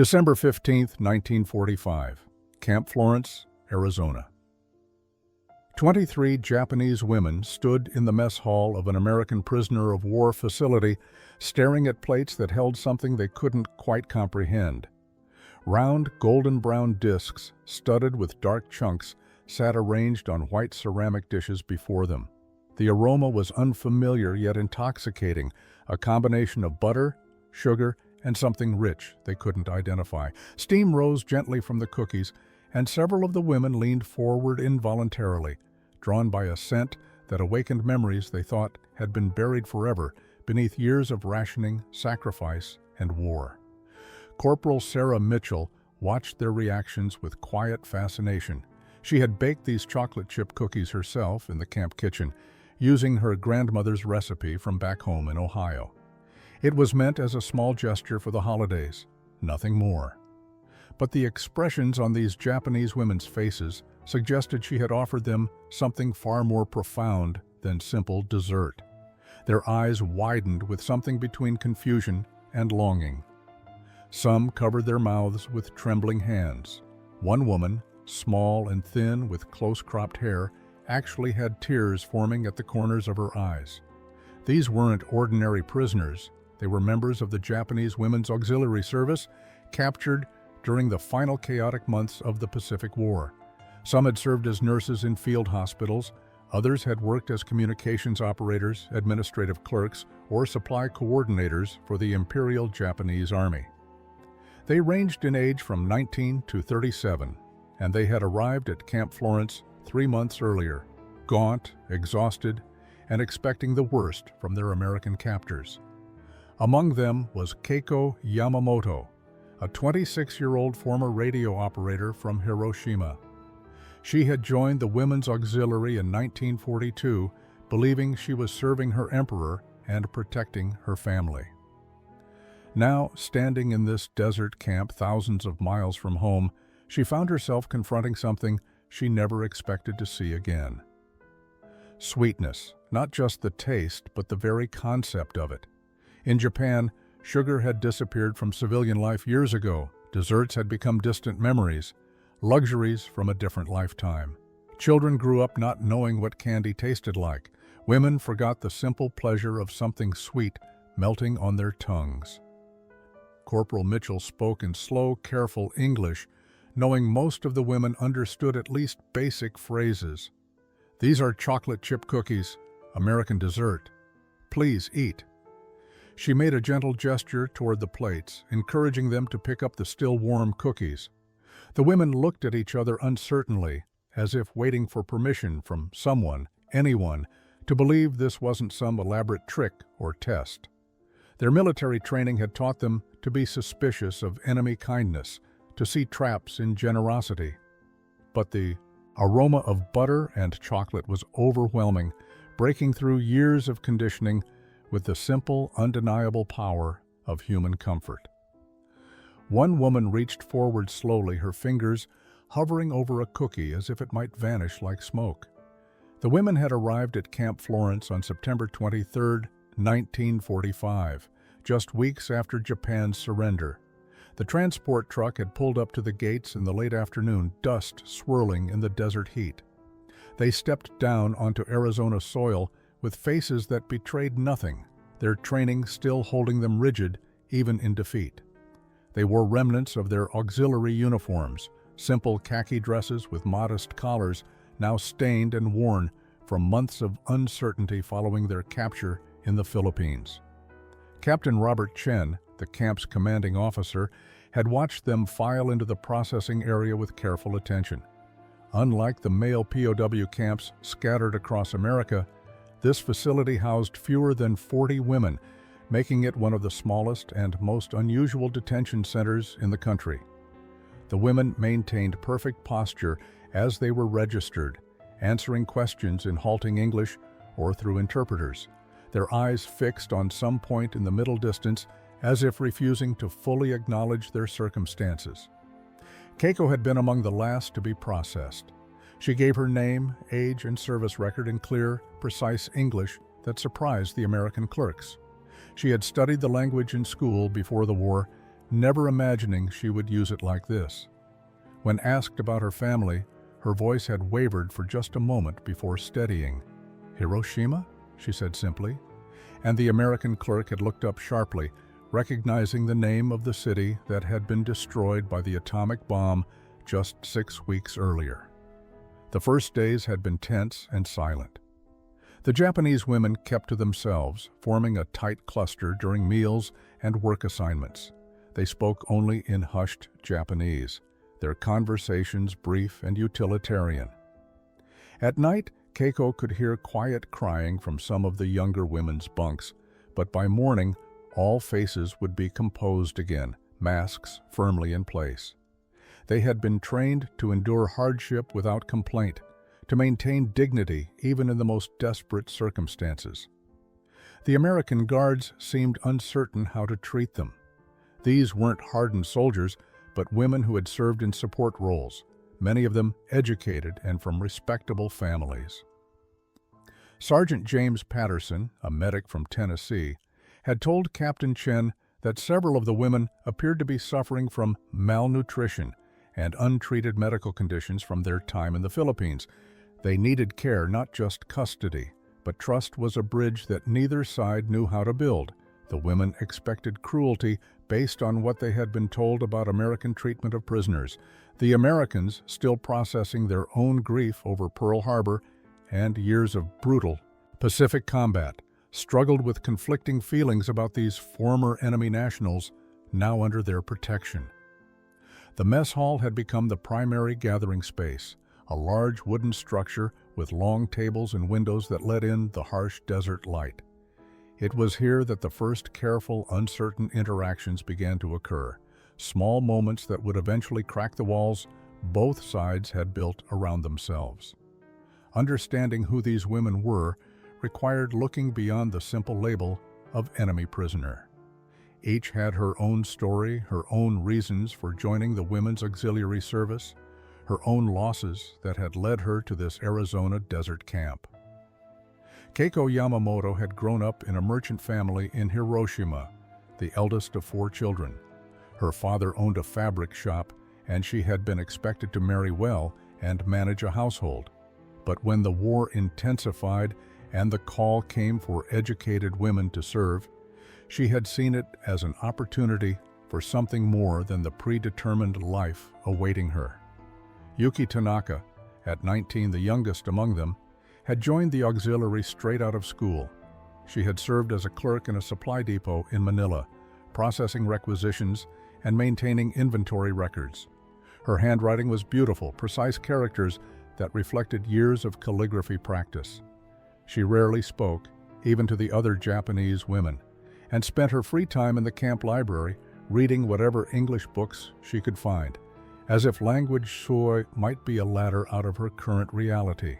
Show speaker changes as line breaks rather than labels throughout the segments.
December 15, 1945, Camp Florence, Arizona. 23 Japanese women stood in the mess hall of an American prisoner of war facility, staring at plates that held something they couldn't quite comprehend. Round, golden-brown discs, studded with dark chunks, sat arranged on white ceramic dishes before them. The aroma was unfamiliar yet intoxicating, a combination of butter, sugar, and something rich they couldn't identify. Steam rose gently from the cookies, and several of the women leaned forward involuntarily, drawn by a scent that awakened memories they thought had been buried forever beneath years of rationing, sacrifice, and war. Corporal Sarah Mitchell watched their reactions with quiet fascination. She had baked these chocolate chip cookies herself in the camp kitchen, using her grandmother's recipe from back home in Ohio. It was meant as a small gesture for the holidays, nothing more. But the expressions on these Japanese women's faces suggested she had offered them something far more profound than simple dessert. Their eyes widened with something between confusion and longing. Some covered their mouths with trembling hands. One woman, small and thin with close-cropped hair, actually had tears forming at the corners of her eyes. These weren't ordinary prisoners. They were members of the Japanese Women's Auxiliary Service, captured during the final chaotic months of the Pacific War. Some had served as nurses in field hospitals, others had worked as communications operators, administrative clerks, or supply coordinators for the Imperial Japanese Army. They ranged in age from 19 to 37, and they had arrived at Camp Florence 3 months earlier, gaunt, exhausted, and expecting the worst from their American captors. Among them was Keiko Yamamoto, a 26-year-old former radio operator from Hiroshima. She had joined the Women's Auxiliary in 1942, believing she was serving her emperor and protecting her family. Now, standing in this desert camp thousands of miles from home, she found herself confronting something she never expected to see again. Sweetness, not just the taste, but the very concept of it. In Japan, sugar had disappeared from civilian life years ago. Desserts had become distant memories, luxuries from a different lifetime. Children grew up not knowing what candy tasted like. Women forgot the simple pleasure of something sweet melting on their tongues. Corporal Mitchell spoke in slow, careful English, knowing most of the women understood at least basic phrases. "These are chocolate chip cookies, American dessert. Please eat." She made a gentle gesture toward the plates, encouraging them to pick up the still warm cookies. The women looked at each other uncertainly, as if waiting for permission from someone, anyone, to believe this wasn't some elaborate trick or test. Their military training had taught them to be suspicious of enemy kindness, to see traps in generosity. But the aroma of butter and chocolate was overwhelming, breaking through years of conditioning with the simple, undeniable power of human comfort. One woman reached forward slowly, her fingers hovering over a cookie as if it might vanish like smoke. The women had arrived at Camp Florence on September 23, 1945, just weeks after Japan's surrender. The transport truck had pulled up to the gates in the late afternoon, dust swirling in the desert heat. They stepped down onto Arizona soil with faces that betrayed nothing, their training still holding them rigid even in defeat. They wore remnants of their auxiliary uniforms, simple khaki dresses with modest collars, now stained and worn from months of uncertainty following their capture in the Philippines. Captain Robert Chen, the camp's commanding officer, had watched them file into the processing area with careful attention. Unlike the male POW camps scattered across America, this facility housed fewer than 40 women, making it one of the smallest and most unusual detention centers in the country. The women maintained perfect posture as they were registered, answering questions in halting English or through interpreters, their eyes fixed on some point in the middle distance as if refusing to fully acknowledge their circumstances. Keiko had been among the last to be processed. She gave her name, age, and service record in clear, precise English that surprised the American clerks. She had studied the language in school before the war, never imagining she would use it like this. When asked about her family, her voice had wavered for just a moment before steadying. "Hiroshima?" she said simply, and the American clerk had looked up sharply, recognizing the name of the city that had been destroyed by the atomic bomb just 6 weeks earlier. The first days had been tense and silent. The Japanese women kept to themselves, forming a tight cluster during meals and work assignments. They spoke only in hushed Japanese, their conversations brief and utilitarian. At night, Keiko could hear quiet crying from some of the younger women's bunks, but by morning, all faces would be composed again, masks firmly in place. They had been trained to endure hardship without complaint, to maintain dignity even in the most desperate circumstances. The American guards seemed uncertain how to treat them. These weren't hardened soldiers, but women who had served in support roles, many of them educated and from respectable families. Sergeant James Patterson, a medic from Tennessee, had told Captain Chen that several of the women appeared to be suffering from malnutrition and untreated medical conditions from their time in the Philippines. They needed care, not just custody, but trust was a bridge that neither side knew how to build. The women expected cruelty based on what they had been told about American treatment of prisoners. The Americans, still processing their own grief over Pearl Harbor and years of brutal Pacific combat, struggled with conflicting feelings about these former enemy nationals now under their protection. The mess hall had become the primary gathering space, a large wooden structure with long tables and windows that let in the harsh desert light. It was here that the first careful, uncertain interactions began to occur, small moments that would eventually crack the walls both sides had built around themselves. Understanding who these women were required looking beyond the simple label of enemy prisoner. Each had her own story, her own reasons for joining the Women's Auxiliary Service, her own losses that had led her to this Arizona desert camp. Keiko Yamamoto had grown up in a merchant family in Hiroshima, the eldest of 4 children. Her father owned a fabric shop, and she had been expected to marry well and manage a household. But when the war intensified and the call came for educated women to serve, she had seen it as an opportunity for something more than the predetermined life awaiting her. Yuki Tanaka, at 19 the youngest among them, had joined the auxiliary straight out of school. She had served as a clerk in a supply depot in Manila, processing requisitions and maintaining inventory records. Her handwriting was beautiful, precise characters that reflected years of calligraphy practice. She rarely spoke, even to the other Japanese women, and spent her free time in the camp library reading whatever English books she could find, as if language might be a ladder out of her current reality.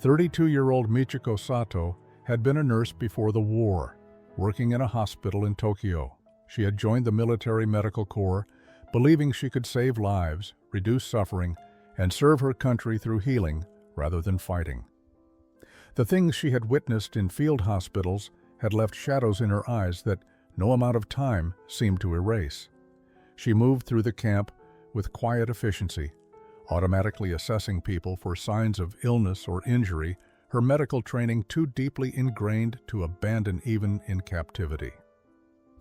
32-year-old Michiko Sato had been a nurse before the war, working in a hospital in Tokyo. She had joined the military medical corps, believing she could save lives, reduce suffering, and serve her country through healing rather than fighting. The things she had witnessed in field hospitals had left shadows in her eyes that no amount of time seemed to erase. She moved through the camp with quiet efficiency, automatically assessing people for signs of illness or injury, her medical training too deeply ingrained to abandon even in captivity.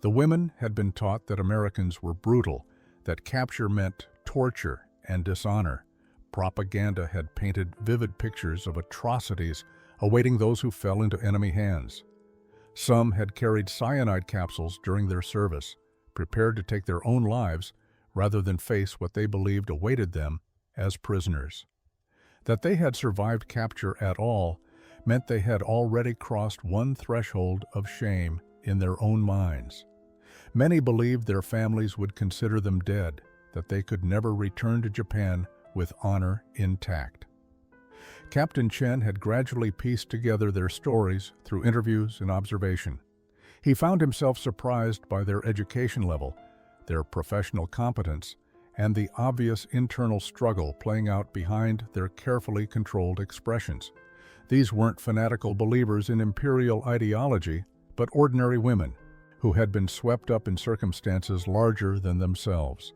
The women had been taught that Americans were brutal, that capture meant torture and dishonor. Propaganda had painted vivid pictures of atrocities awaiting those who fell into enemy hands. Some had carried cyanide capsules during their service, prepared to take their own lives rather than face what they believed awaited them as prisoners. That they had survived capture at all meant they had already crossed one threshold of shame in their own minds. Many believed their families would consider them dead, that they could never return to Japan with honor intact. Captain Chen had gradually pieced together their stories through interviews and observation. He found himself surprised by their education level, their professional competence, and the obvious internal struggle playing out behind their carefully controlled expressions. These weren't fanatical believers in imperial ideology, but ordinary women who had been swept up in circumstances larger than themselves.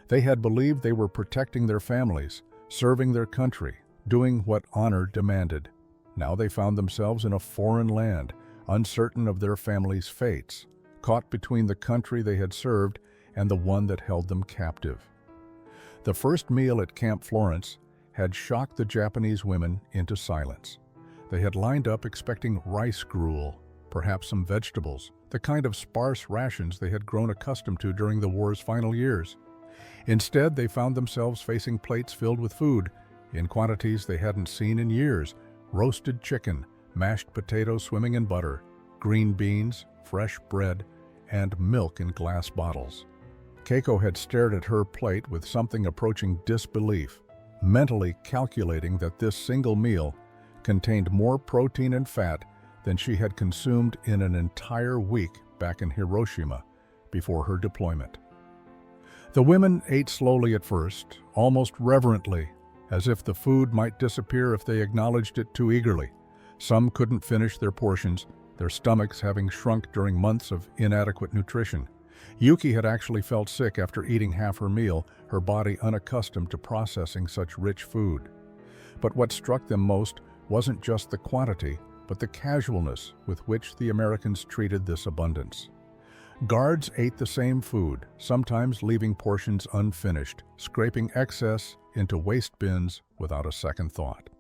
They had believed they were protecting their families, serving their country, doing what honor demanded. Now they found themselves in a foreign land, uncertain of their families' fates, caught between the country they had served and the one that held them captive. The first meal at Camp Florence had shocked the Japanese women into silence. They had lined up expecting rice gruel, perhaps some vegetables, the kind of sparse rations they had grown accustomed to during the war's final years. Instead, they found themselves facing plates filled with food, in quantities they hadn't seen in years: roasted chicken, mashed potatoes swimming in butter, green beans, fresh bread, and milk in glass bottles. Keiko had stared at her plate with something approaching disbelief, mentally calculating that this single meal contained more protein and fat than she had consumed in an entire week back in Hiroshima before her deployment. The women ate slowly at first, almost reverently, as if the food might disappear if they acknowledged it too eagerly. Some couldn't finish their portions, their stomachs having shrunk during months of inadequate nutrition. Yuki had actually felt sick after eating half her meal, her body unaccustomed to processing such rich food. But what struck them most wasn't just the quantity, but the casualness with which the Americans treated this abundance. Guards ate the same food, sometimes leaving portions unfinished, scraping excess into waste bins without a second thought.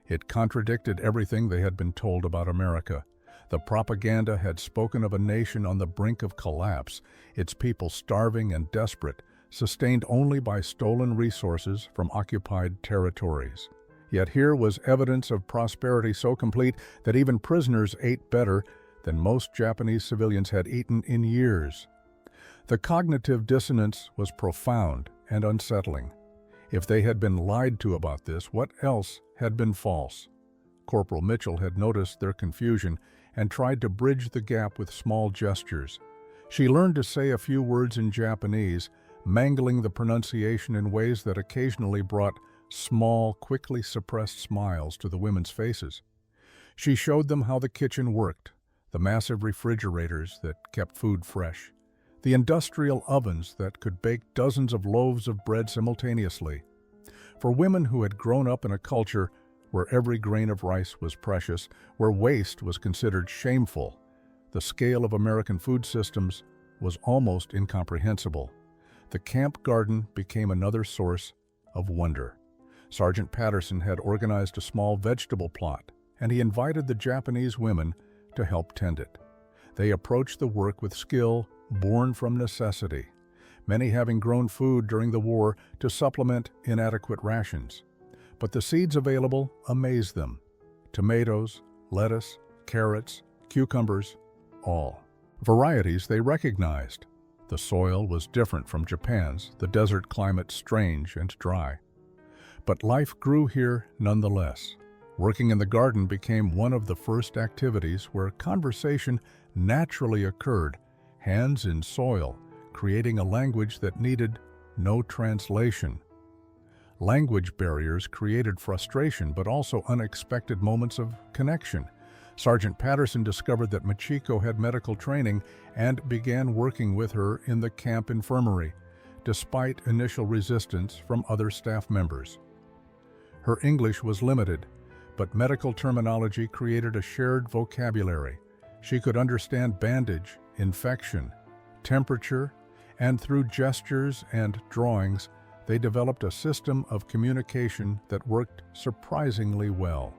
It contradicted everything they had been told about America. The propaganda had spoken of a nation on the brink of collapse, its people starving and desperate, sustained only by stolen resources from occupied territories. Yet here was evidence of prosperity so complete that even prisoners ate better than most Japanese civilians had eaten in years. The cognitive dissonance was profound and unsettling. If they had been lied to about this, what else had been false? Corporal Mitchell had noticed their confusion and tried to bridge the gap with small gestures. She learned to say a few words in Japanese, mangling the pronunciation in ways that occasionally brought small, quickly suppressed smiles to the women's faces. She showed them how the kitchen worked, the massive refrigerators that kept food fresh, the industrial ovens that could bake dozens of loaves of bread simultaneously. For women who had grown up in a culture where every grain of rice was precious, where waste was considered shameful, the scale of American food systems was almost incomprehensible. The camp garden became another source of wonder. Sergeant Patterson had organized a small vegetable plot, and he invited the Japanese women to help tend it. They approached the work with skill born from necessity, many having grown food during the war to supplement inadequate rations. But the seeds available amazed them. Tomatoes, lettuce, carrots, cucumbers, all. Varieties they recognized. The soil was different from Japan's, the desert climate strange and dry. But life grew here nonetheless. Working in the garden became one of the first activities where conversation naturally occurred, hands in soil, creating a language that needed no translation. Language barriers created frustration, but also unexpected moments of connection. Sergeant Patterson discovered that Machiko had medical training and began working with her in the camp infirmary, despite initial resistance from other staff members. Her English was limited, but medical terminology created a shared vocabulary. She could understand bandage, infection, temperature, and through gestures and drawings, they developed a system of communication that worked surprisingly well.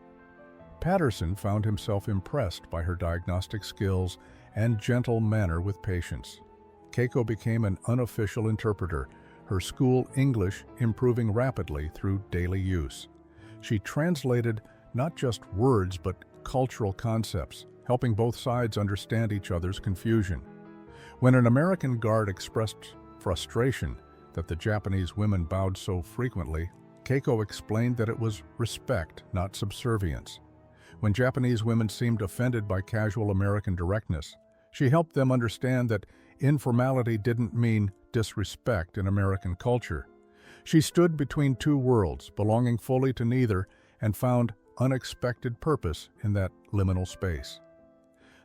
Patterson found himself impressed by her diagnostic skills and gentle manner with patients. Keiko became an unofficial interpreter, her school English improving rapidly through daily use. She translated not just words but cultural concepts, helping both sides understand each other's confusion. When an American guard expressed frustration that the Japanese women bowed so frequently, Keiko explained that it was respect, not subservience. When Japanese women seemed offended by casual American directness, she helped them understand that informality didn't mean disrespect in American culture. She stood between two worlds, belonging fully to neither, and found unexpected purpose in that liminal space.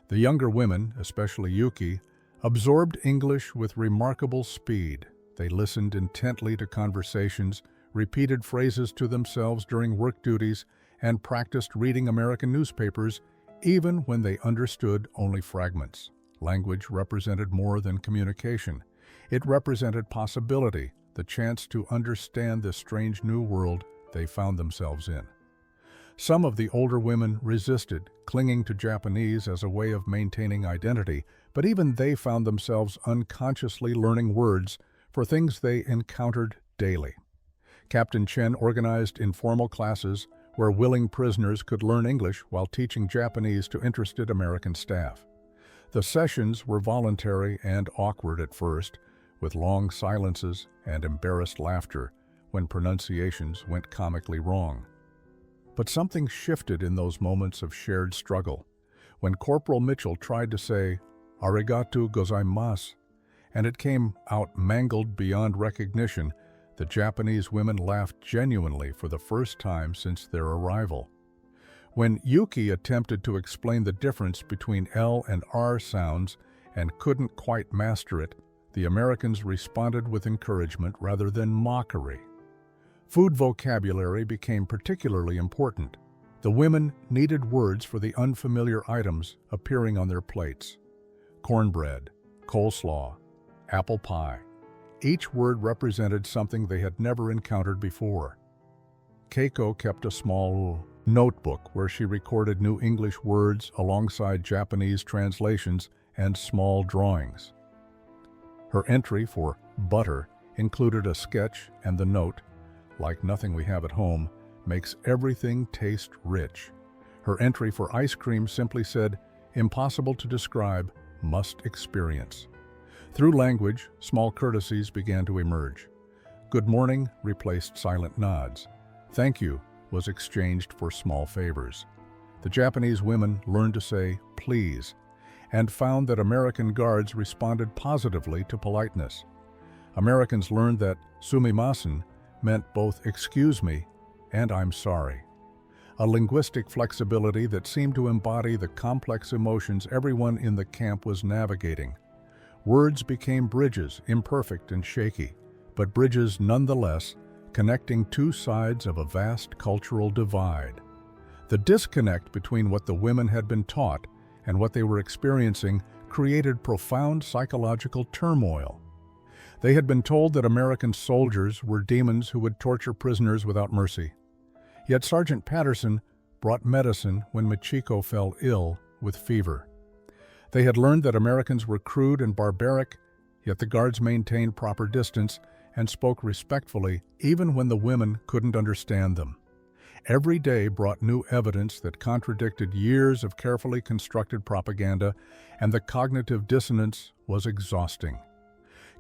The younger women, especially Yuki, absorbed English with remarkable speed. They listened intently to conversations, repeated phrases to themselves during work duties, and practiced reading American newspapers even when they understood only fragments. Language represented more than communication. It represented possibility, the chance to understand this strange new world they found themselves in. Some of the older women resisted, clinging to Japanese as a way of maintaining identity, but even they found themselves unconsciously learning words for things they encountered daily. Captain Chen organized informal classes where willing prisoners could learn English while teaching Japanese to interested American staff. The sessions were voluntary and awkward at first, with long silences and embarrassed laughter when pronunciations went comically wrong. But something shifted in those moments of shared struggle. When Corporal Mitchell tried to say, "Arigato gozaimasu," and it came out mangled beyond recognition, the Japanese women laughed genuinely for the first time since their arrival. When Yuki attempted to explain the difference between L and R sounds and couldn't quite master it, the Americans responded with encouragement rather than mockery. Food vocabulary became particularly important. The women needed words for the unfamiliar items appearing on their plates. Cornbread, coleslaw, apple pie. Each word represented something they had never encountered before. Keiko kept a small notebook where she recorded new English words alongside Japanese translations and small drawings. Her entry for butter included a sketch and the note, "Like nothing we have at home, makes everything taste rich." Her entry for ice cream simply said, "Impossible to describe, must experience." Through language, small courtesies began to emerge. Good morning replaced silent nods. Thank you was exchanged for small favors. The Japanese women learned to say please and found that American guards responded positively to politeness. Americans learned that sumimasen meant both excuse me and I'm sorry. A linguistic flexibility that seemed to embody the complex emotions everyone in the camp was navigating. Words became bridges, imperfect and shaky, but bridges nonetheless, connecting two sides of a vast cultural divide. The disconnect between what the women had been taught and what they were experiencing created profound psychological turmoil. They had been told that American soldiers were demons who would torture prisoners without mercy. Yet Sergeant Patterson brought medicine when Michiko fell ill with fever. They had learned that Americans were crude and barbaric, yet the guards maintained proper distance and spoke respectfully even when the women couldn't understand them. Every day brought new evidence that contradicted years of carefully constructed propaganda, and the cognitive dissonance was exhausting.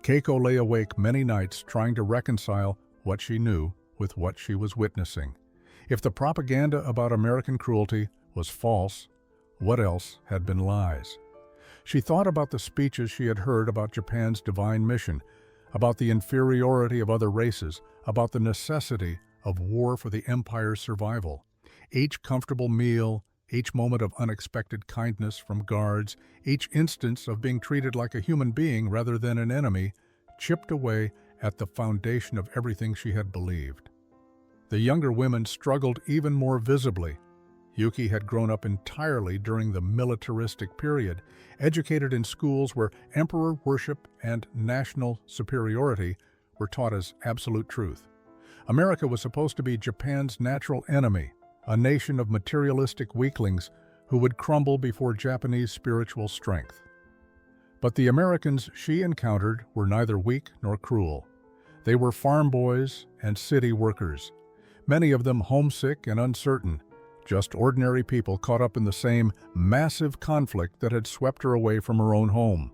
Keiko lay awake many nights trying to reconcile what she knew with what she was witnessing. If the propaganda about American cruelty was false, what else had been lies? She thought about the speeches she had heard about Japan's divine mission, about the inferiority of other races, about the necessity of war for the empire's survival. Each comfortable meal, each moment of unexpected kindness from guards, each instance of being treated like a human being rather than an enemy, chipped away at the foundation of everything she had believed. The younger women struggled even more visibly. Yuki had grown up entirely during the militaristic period, educated in schools where emperor worship and national superiority were taught as absolute truth. America was supposed to be Japan's natural enemy, a nation of materialistic weaklings who would crumble before Japanese spiritual strength. But the Americans she encountered were neither weak nor cruel. They were farm boys and city workers, many of them homesick and uncertain, just ordinary people caught up in the same massive conflict that had swept her away from her own home.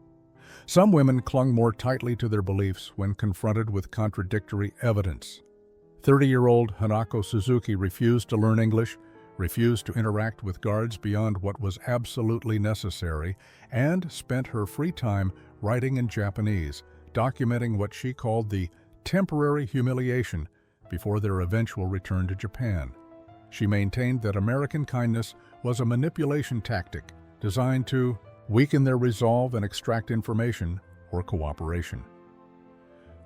Some women clung more tightly to their beliefs when confronted with contradictory evidence. 30-year-old Hanako Suzuki refused to learn English, refused to interact with guards beyond what was absolutely necessary, and spent her free time writing in Japanese, documenting what she called the temporary humiliation before their eventual return to Japan. She maintained that American kindness was a manipulation tactic designed to weaken their resolve and extract information or cooperation.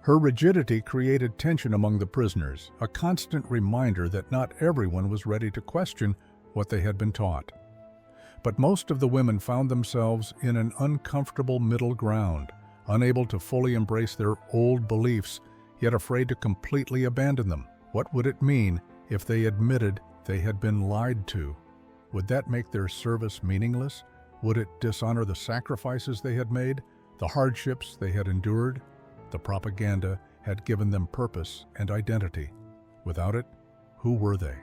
Her rigidity created tension among the prisoners, a constant reminder that not everyone was ready to question what they had been taught. But most of the women found themselves in an uncomfortable middle ground, unable to fully embrace their old beliefs, yet afraid to completely abandon them. What would it mean if they admitted they had been lied to? Would that make their service meaningless? Would it dishonor the sacrifices they had made, the hardships they had endured? The propaganda had given them purpose and identity. Without it, who were they?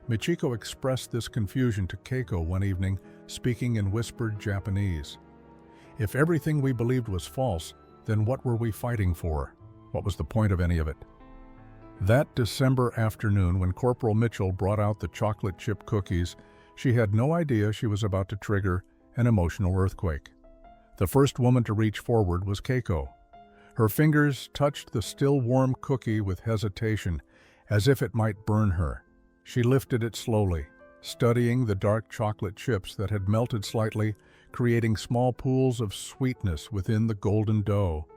Michiko expressed this confusion to Keiko one evening, speaking in whispered Japanese. If everything we believed was false, then what were we fighting for? What was the point of any of it? That December afternoon, when Corporal Mitchell brought out the chocolate chip cookies, she had no idea she was about to trigger an emotional earthquake. The first woman to reach forward was Keiko. Her fingers touched the still warm cookie with hesitation, as if it might burn her. She lifted it slowly, studying the dark chocolate chips that had melted slightly, creating small pools of sweetness within the golden dough.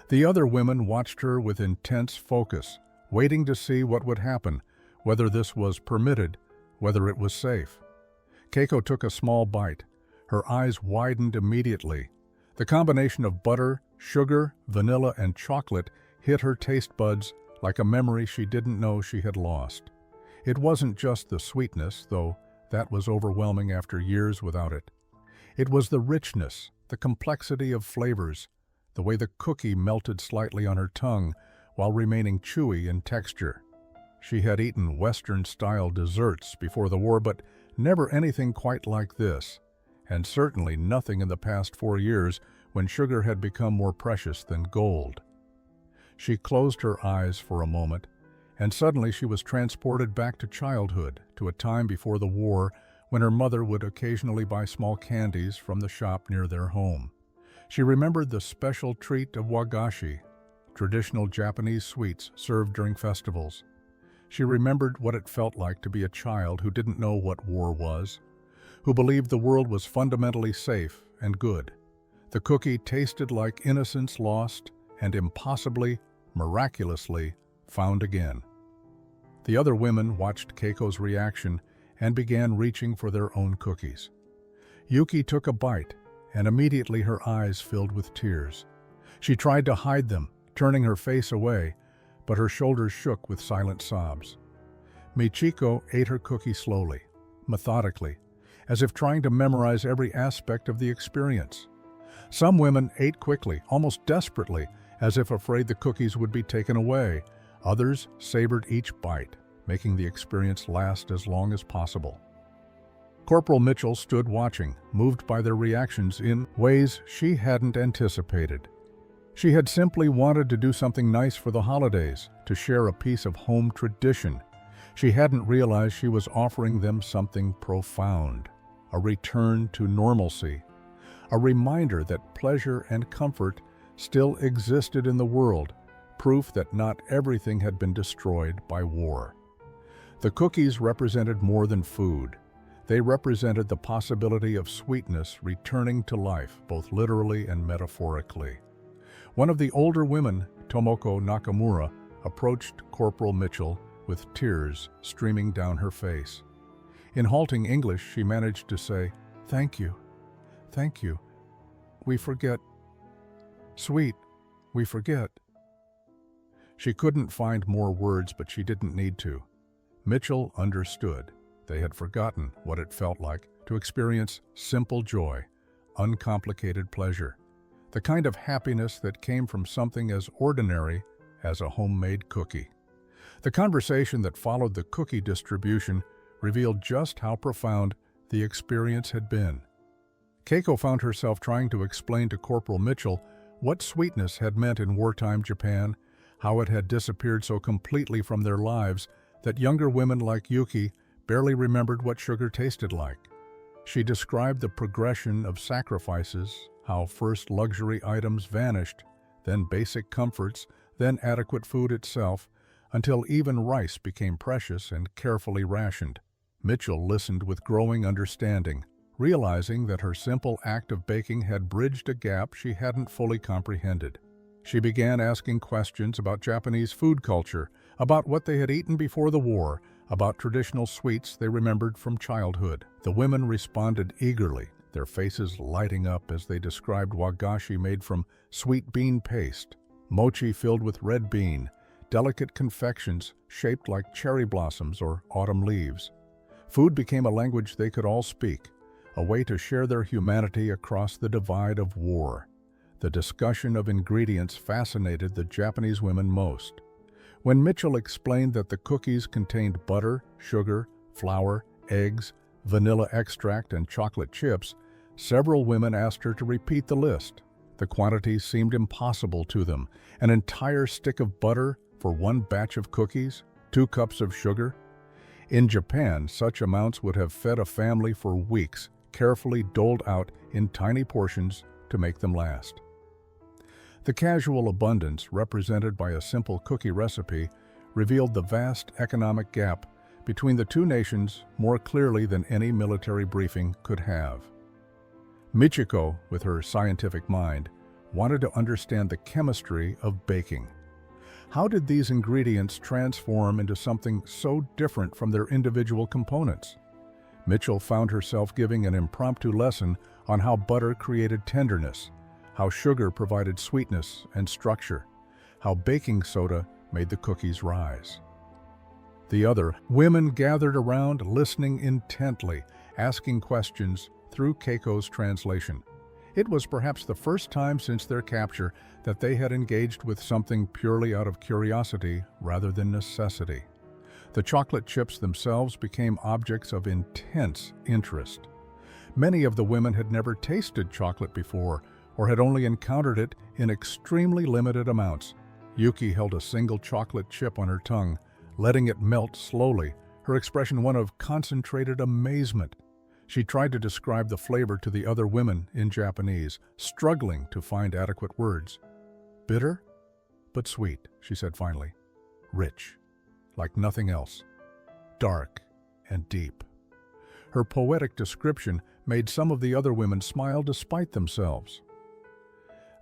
The other women watched her with intense focus, waiting to see what would happen, whether this was permitted, whether it was safe. Keiko took a small bite. Her eyes widened immediately. The combination of butter, sugar, vanilla, and chocolate hit her taste buds like a memory she didn't know she had lost. It wasn't just the sweetness, though that was overwhelming after years without it. It was the richness, the complexity of flavors, the way the cookie melted slightly on her tongue while remaining chewy in texture. She had eaten Western-style desserts before the war, but never anything quite like this, and certainly nothing in the past 4 years when sugar had become more precious than gold. She closed her eyes for a moment, and suddenly she was transported back to childhood, to a time before the war when her mother would occasionally buy small candies from the shop near their home. She remembered the special treat of wagashi, traditional Japanese sweets served during festivals. She remembered what it felt like to be a child who didn't know what war was, who believed the world was fundamentally safe and good. The cookie tasted like innocence lost and impossibly, miraculously found again. The other women watched Keiko's reaction and began reaching for their own cookies. Yuki took a bite, and immediately her eyes filled with tears. She tried to hide them, turning her face away, but her shoulders shook with silent sobs. Michiko ate her cookie slowly, methodically, as if trying to memorize every aspect of the experience. Some women ate quickly, almost desperately, as if afraid the cookies would be taken away. Others savored each bite, making the experience last as long as possible. Corporal Mitchell stood watching, moved by their reactions in ways she hadn't anticipated. She had simply wanted to do something nice for the holidays, to share a piece of home tradition. She hadn't realized she was offering them something profound, a return to normalcy, a reminder that pleasure and comfort still existed in the world, proof that not everything had been destroyed by war. The cookies represented more than food. They represented the possibility of sweetness returning to life, both literally and metaphorically. One of the older women, Tomoko Nakamura, approached Corporal Mitchell with tears streaming down her face. In halting English, she managed to say, "Thank you. Thank you. We forget. Sweet, we forget." She couldn't find more words, but she didn't need to. Mitchell understood. They had forgotten what it felt like to experience simple joy, uncomplicated pleasure, the kind of happiness that came from something as ordinary as a homemade cookie. The conversation that followed the cookie distribution revealed just how profound the experience had been. Keiko found herself trying to explain to Corporal Mitchell what sweetness had meant in wartime Japan, how it had disappeared so completely from their lives that younger women like Yuki barely remembered what sugar tasted like. She described the progression of sacrifices, how first luxury items vanished, then basic comforts, then adequate food itself, until even rice became precious and carefully rationed. Mitchell listened with growing understanding, realizing that her simple act of baking had bridged a gap she hadn't fully comprehended. She began asking questions about Japanese food culture, about what they had eaten before the war, about traditional sweets they remembered from childhood. The women responded eagerly, their faces lighting up as they described wagashi made from sweet bean paste, mochi filled with red bean, delicate confections shaped like cherry blossoms or autumn leaves. Food became a language they could all speak, a way to share their humanity across the divide of war. The discussion of ingredients fascinated the Japanese women most. When Mitchell explained that the cookies contained butter, sugar, flour, eggs, vanilla extract, and chocolate chips, several women asked her to repeat the list. The quantities seemed impossible to them. An entire stick of butter for one batch of cookies? 2 cups of sugar? In Japan, such amounts would have fed a family for weeks, carefully doled out in tiny portions to make them last. The casual abundance represented by a simple cookie recipe revealed the vast economic gap between the two nations more clearly than any military briefing could have. Michiko, with her scientific mind, wanted to understand the chemistry of baking. How did these ingredients transform into something so different from their individual components? Mitchell found herself giving an impromptu lesson on how butter created tenderness, how sugar provided sweetness and structure, how baking soda made the cookies rise. The other women gathered around, listening intently, asking questions through Keiko's translation. It was perhaps the first time since their capture that they had engaged with something purely out of curiosity rather than necessity. The chocolate chips themselves became objects of intense interest. Many of the women had never tasted chocolate before, or had only encountered it in extremely limited amounts. Yuki held a single chocolate chip on her tongue, letting it melt slowly, her expression one of concentrated amazement. She tried to describe the flavor to the other women in Japanese, struggling to find adequate words. Bitter, but sweet, she said finally. Rich, like nothing else. Dark and deep. Her poetic description made some of the other women smile despite themselves.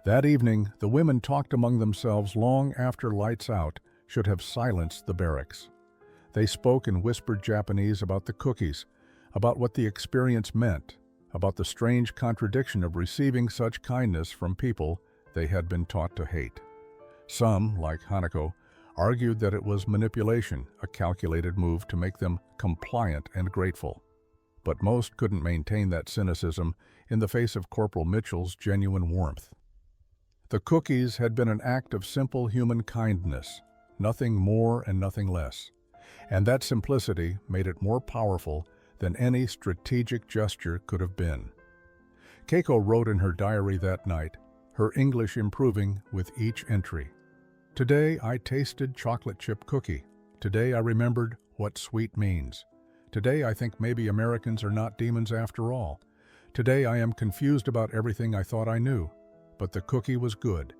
That evening, the women talked among themselves long after lights out should have silenced the barracks. They spoke in whispered Japanese about the cookies, about what the experience meant, about the strange contradiction of receiving such kindness from people they had been taught to hate. Some, like Hanako, argued that it was manipulation, a calculated move to make them compliant and grateful. But most couldn't maintain that cynicism in the face of Corporal Mitchell's genuine warmth. The cookies had been an act of simple human kindness, nothing more and nothing less. And that simplicity made it more powerful than any strategic gesture could have been. Keiko wrote in her diary that night, her English improving with each entry. Today I tasted chocolate chip cookie. Today I remembered what sweet means. Today I think maybe Americans are not demons after all. Today I am confused about everything I thought I knew. But the cookie was good.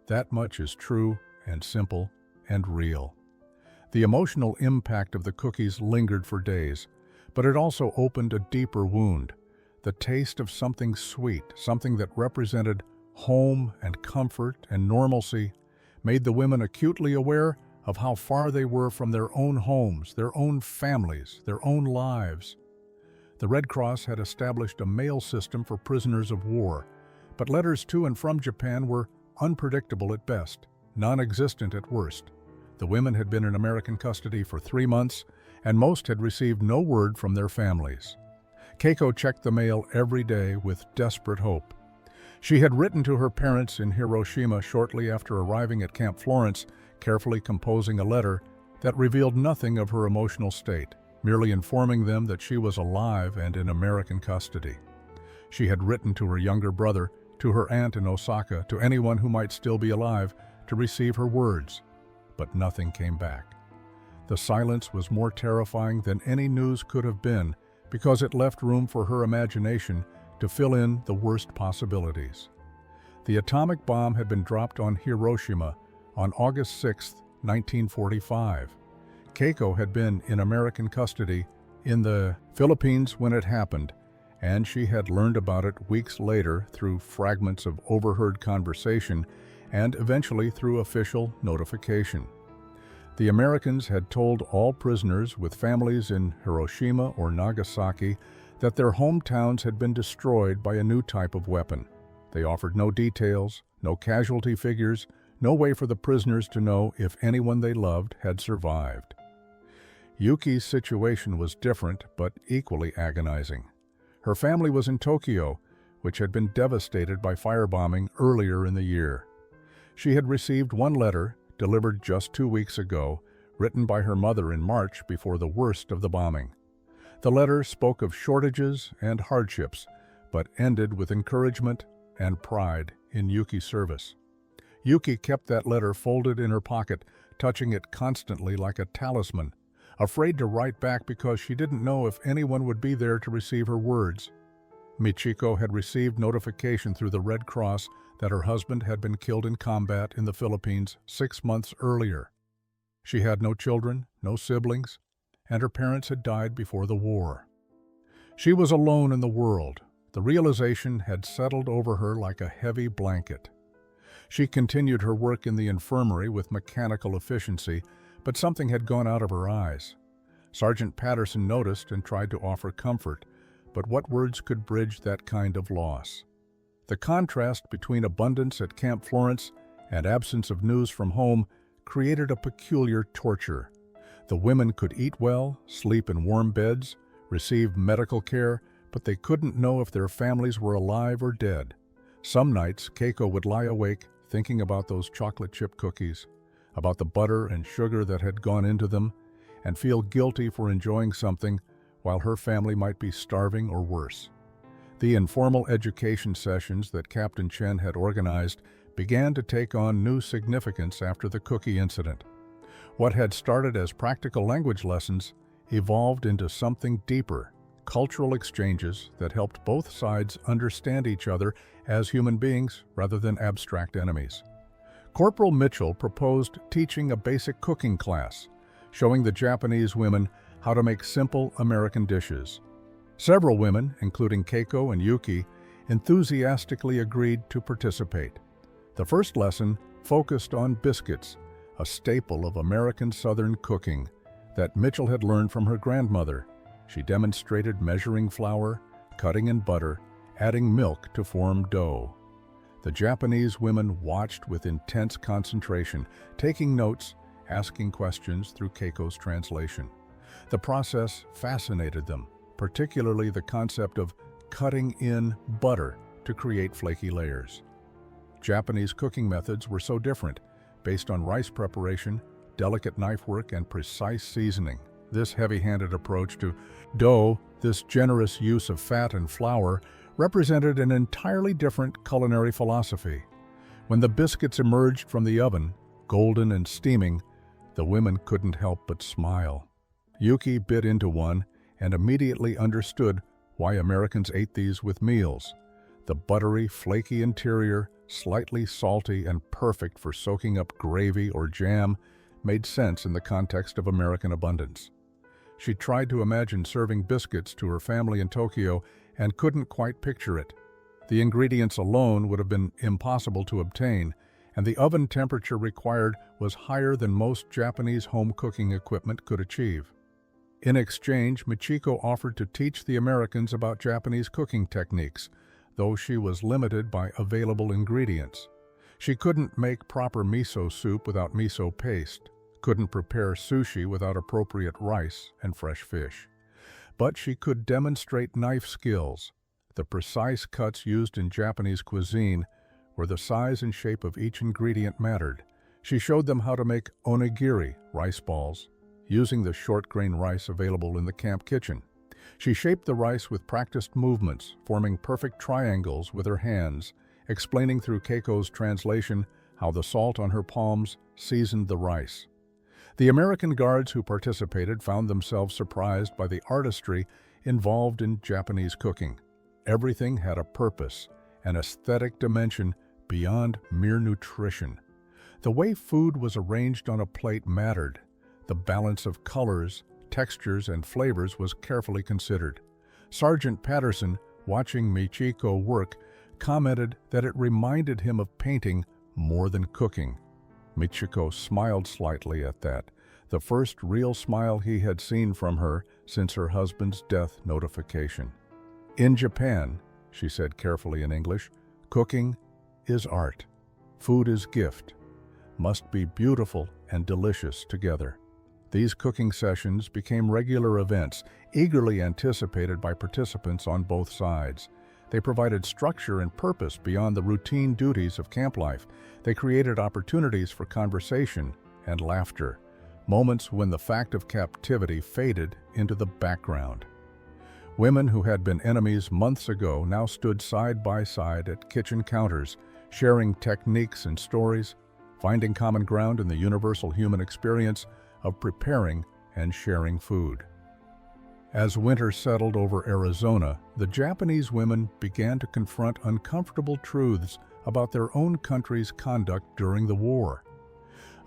That much is true and simple and real. The emotional impact of the cookies lingered for days, but it also opened a deeper wound. The taste of something sweet, something that represented home and comfort and normalcy, made the women acutely aware of how far they were from their own homes, their own families, their own lives. The Red Cross had established a mail system for prisoners of war, but letters to and from Japan were unpredictable at best, non-existent at worst. The women had been in American custody for 3 months, and most had received no word from their families. Keiko checked the mail every day with desperate hope. She had written to her parents in Hiroshima shortly after arriving at Camp Florence, carefully composing a letter that revealed nothing of her emotional state, merely informing them that she was alive and in American custody. She had written to her younger brother, to her aunt in Osaka, to anyone who might still be alive, to receive her words. But nothing came back. The silence was more terrifying than any news could have been because it left room for her imagination to fill in the worst possibilities. The atomic bomb had been dropped on Hiroshima on August 6, 1945. Keiko had been in American custody in the Philippines when it happened, and she had learned about it weeks later through fragments of overheard conversation and eventually through official notification. The Americans had told all prisoners with families in Hiroshima or Nagasaki that their hometowns had been destroyed by a new type of weapon. They offered no details, no casualty figures, no way for the prisoners to know if anyone they loved had survived. Yuki's situation was different but equally agonizing. Her family was in Tokyo, which had been devastated by firebombing earlier in the year. She had received one letter, delivered just 2 weeks ago, written by her mother in March before the worst of the bombing. The letter spoke of shortages and hardships, but ended with encouragement and pride in Yuki's service. Yuki kept that letter folded in her pocket, touching it constantly like a talisman, afraid to write back because she didn't know if anyone would be there to receive her words. Michiko had received notification through the Red Cross that her husband had been killed in combat in the Philippines 6 months earlier. She had no children, no siblings, and her parents had died before the war. She was alone in the world. The realization had settled over her like a heavy blanket. She continued her work in the infirmary with mechanical efficiency, but something had gone out of her eyes. Sergeant Patterson noticed and tried to offer comfort, but what words could bridge that kind of loss? The contrast between abundance at Camp Florence and absence of news from home created a peculiar torture. The women could eat well, sleep in warm beds, receive medical care, but they couldn't know if their families were alive or dead. Some nights, Keiko would lie awake thinking about those chocolate chip cookies, about the butter and sugar that had gone into them, and feel guilty for enjoying something while her family might be starving or worse. The informal education sessions that Captain Chen had organized began to take on new significance after the cookie incident. What had started as practical language lessons evolved into something deeper, cultural exchanges that helped both sides understand each other as human beings rather than abstract enemies. Corporal Mitchell proposed teaching a basic cooking class, showing the Japanese women how to make simple American dishes. Several women, including Keiko and Yuki, enthusiastically agreed to participate. The first lesson focused on biscuits, a staple of American Southern cooking that Mitchell had learned from her grandmother. She demonstrated measuring flour, cutting in butter, adding milk to form dough. The Japanese women watched with intense concentration, taking notes, asking questions through Keiko's translation. The process fascinated them, particularly the concept of cutting in butter to create flaky layers. Japanese cooking methods were so different, based on rice preparation, delicate knife work, and precise seasoning. This heavy-handed approach to dough, this generous use of fat and flour, represented an entirely different culinary philosophy. When the biscuits emerged from the oven, golden and steaming, the women couldn't help but smile. Yuki bit into one and immediately understood why Americans ate these with meals. The buttery, flaky interior, slightly salty and perfect for soaking up gravy or jam, made sense in the context of American abundance. She tried to imagine serving biscuits to her family in Tokyo and couldn't quite picture it. The ingredients alone would have been impossible to obtain, and the oven temperature required was higher than most Japanese home cooking equipment could achieve. In exchange, Michiko offered to teach the Americans about Japanese cooking techniques, though she was limited by available ingredients. She couldn't make proper miso soup without miso paste, couldn't prepare sushi without appropriate rice and fresh fish. But she could demonstrate knife skills. The precise cuts used in Japanese cuisine, where the size and shape of each ingredient mattered. She showed them how to make onigiri, rice balls, using the short-grain rice available in the camp kitchen. She shaped the rice with practiced movements, forming perfect triangles with her hands, explaining through Keiko's translation how the salt on her palms seasoned the rice. The American guards who participated found themselves surprised by the artistry involved in Japanese cooking. Everything had a purpose, an aesthetic dimension beyond mere nutrition. The way food was arranged on a plate mattered. The balance of colors, textures, and flavors was carefully considered. Sergeant Patterson watching Michiko work, commented that it reminded him of painting more than cooking. Michiko smiled slightly at that, the first real smile he had seen from her since her husband's death notification. "In Japan," she said carefully in English, "cooking is art. Food is gift. Must be beautiful and delicious together." These cooking sessions became regular events, eagerly anticipated by participants on both sides. They provided structure and purpose beyond the routine duties of camp life. They created opportunities for conversation and laughter, moments when the fact of captivity faded into the background. Women who had been enemies months ago now stood side by side at kitchen counters, sharing techniques and stories, finding common ground in the universal human experience of preparing and sharing food. As winter settled over Arizona, the Japanese women began to confront uncomfortable truths about their own country's conduct during the war.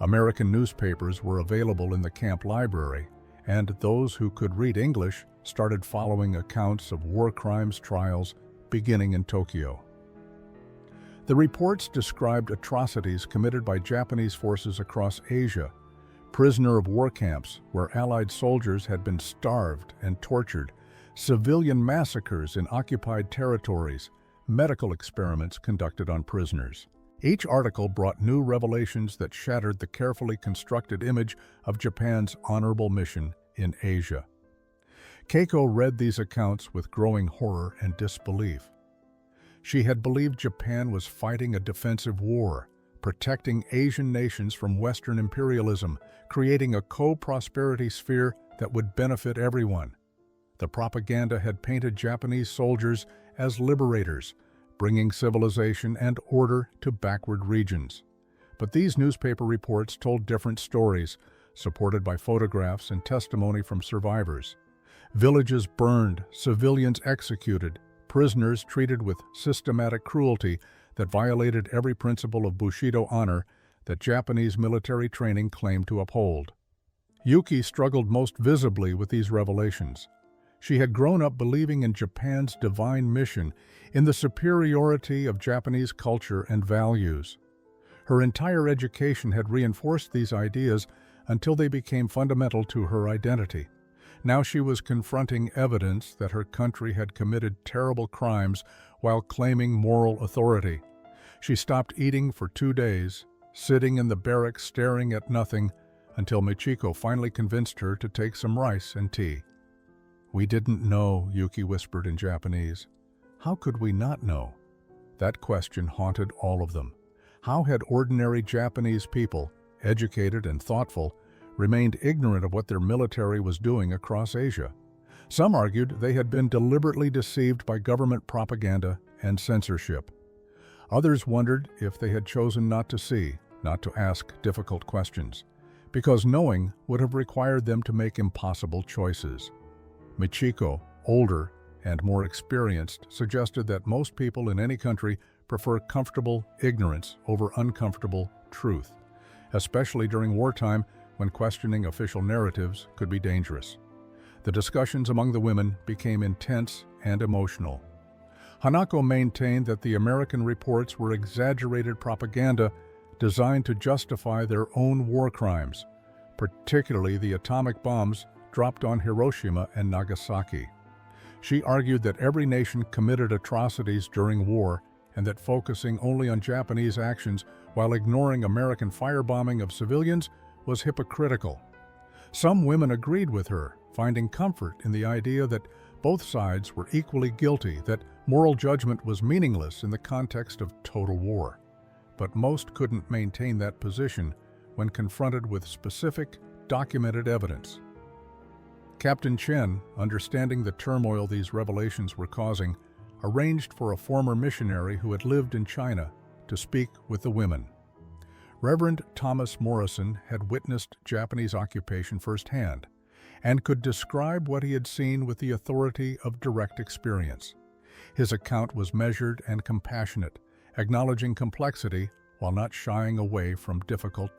American newspapers were available in the camp library, and those who could read English started following accounts of war crimes trials beginning in Tokyo. The reports described atrocities committed by Japanese forces across Asia, prisoner of war camps where Allied soldiers had been starved and tortured, civilian massacres in occupied territories, medical experiments conducted on prisoners. Each article brought new revelations that shattered the carefully constructed image of Japan's honorable mission in Asia. Keiko read these accounts with growing horror and disbelief. She had believed Japan was fighting a defensive war, protecting Asian nations from Western imperialism, creating a co-prosperity sphere that would benefit everyone. The propaganda had painted Japanese soldiers as liberators, bringing civilization and order to backward regions. But these newspaper reports told different stories, supported by photographs and testimony from survivors. Villages burned, civilians executed, prisoners treated with systematic cruelty that violated every principle of Bushido honor that Japanese military training claimed to uphold. Yuki struggled most visibly with these revelations. She had grown up believing in Japan's divine mission, in the superiority of Japanese culture and values. Her entire education had reinforced these ideas until they became fundamental to her identity. Now she was confronting evidence that her country had committed terrible crimes while claiming moral authority. She stopped eating for 2 days, sitting in the barracks staring at nothing, until Michiko finally convinced her to take some rice and tea. "We didn't know," Yuki whispered in Japanese. How could we not know? That question haunted all of them. How had ordinary Japanese people, educated and thoughtful, remained ignorant of what their military was doing across Asia? Some argued they had been deliberately deceived by government propaganda and censorship. Others wondered if they had chosen not to see, not to ask difficult questions, because knowing would have required them to make impossible choices. Michiko, older and more experienced, suggested that most people in any country prefer comfortable ignorance over uncomfortable truth, especially during wartime when questioning official narratives could be dangerous. The discussions among the women became intense and emotional. Hanako maintained that the American reports were exaggerated propaganda designed to justify their own war crimes, particularly the atomic bombs dropped on Hiroshima and Nagasaki. She argued that every nation committed atrocities during war and that focusing only on Japanese actions while ignoring American firebombing of civilians was hypocritical. Some women agreed with her, finding comfort in the idea that both sides were equally guilty, that moral judgment was meaningless in the context of total war. But most couldn't maintain that position when confronted with specific, documented evidence. Captain Chen, understanding the turmoil these revelations were causing, arranged for a former missionary who had lived in China to speak with the women. Reverend Thomas Morrison had witnessed Japanese occupation firsthand and could describe what he had seen with the authority of direct experience. His account was measured and compassionate, acknowledging complexity while not shying away from difficult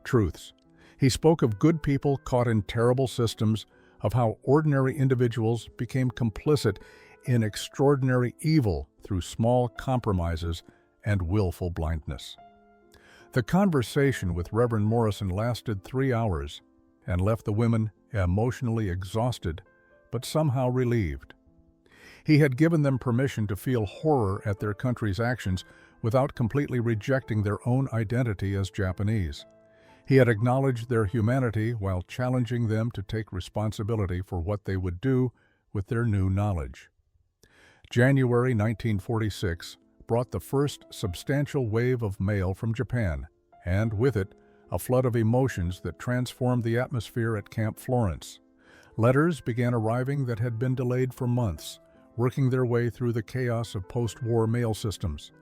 truths. He spoke of good people caught in terrible systems, of how ordinary individuals became complicit in extraordinary evil through small compromises and willful blindness. The conversation with Reverend Morrison lasted 3 hours and left the women emotionally exhausted, but somehow relieved. He had given them permission to feel horror at their country's actions without completely rejecting their own identity as Japanese. He had acknowledged their humanity while challenging them to take responsibility for what they would do with their new knowledge. January 1946 brought the first substantial wave of mail from Japan, and with it, a flood of emotions that transformed the atmosphere at Camp Florence. Letters began arriving that had been delayed for months, working their way through the chaos of post-war mail systems.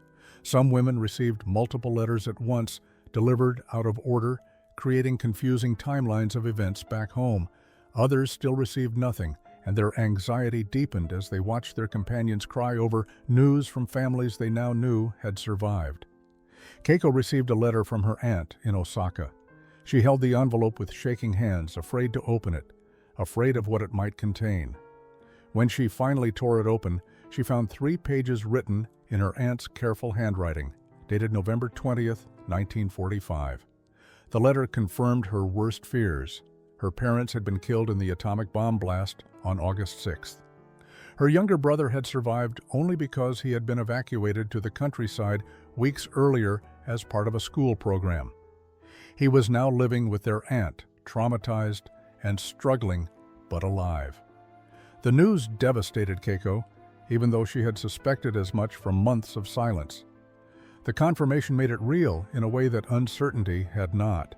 Some women received multiple letters at once, delivered out of order, creating confusing timelines of events back home. Others still received nothing, and their anxiety deepened as they watched their companions cry over news from families they now knew had survived. Keiko received a letter from her aunt in Osaka. She held the envelope with shaking hands, afraid to open it, afraid of what it might contain. When she finally tore it open, she found 3 pages written in her aunt's careful handwriting, dated November 20th, 1945. The letter confirmed her worst fears. Her parents had been killed in the atomic bomb blast on August 6th. Her younger brother had survived only because he had been evacuated to the countryside weeks earlier as part of a school program. He was now living with their aunt, traumatized and struggling, but alive. The news devastated Keiko, even though she had suspected as much from months of silence. The confirmation made it real in a way that uncertainty had not.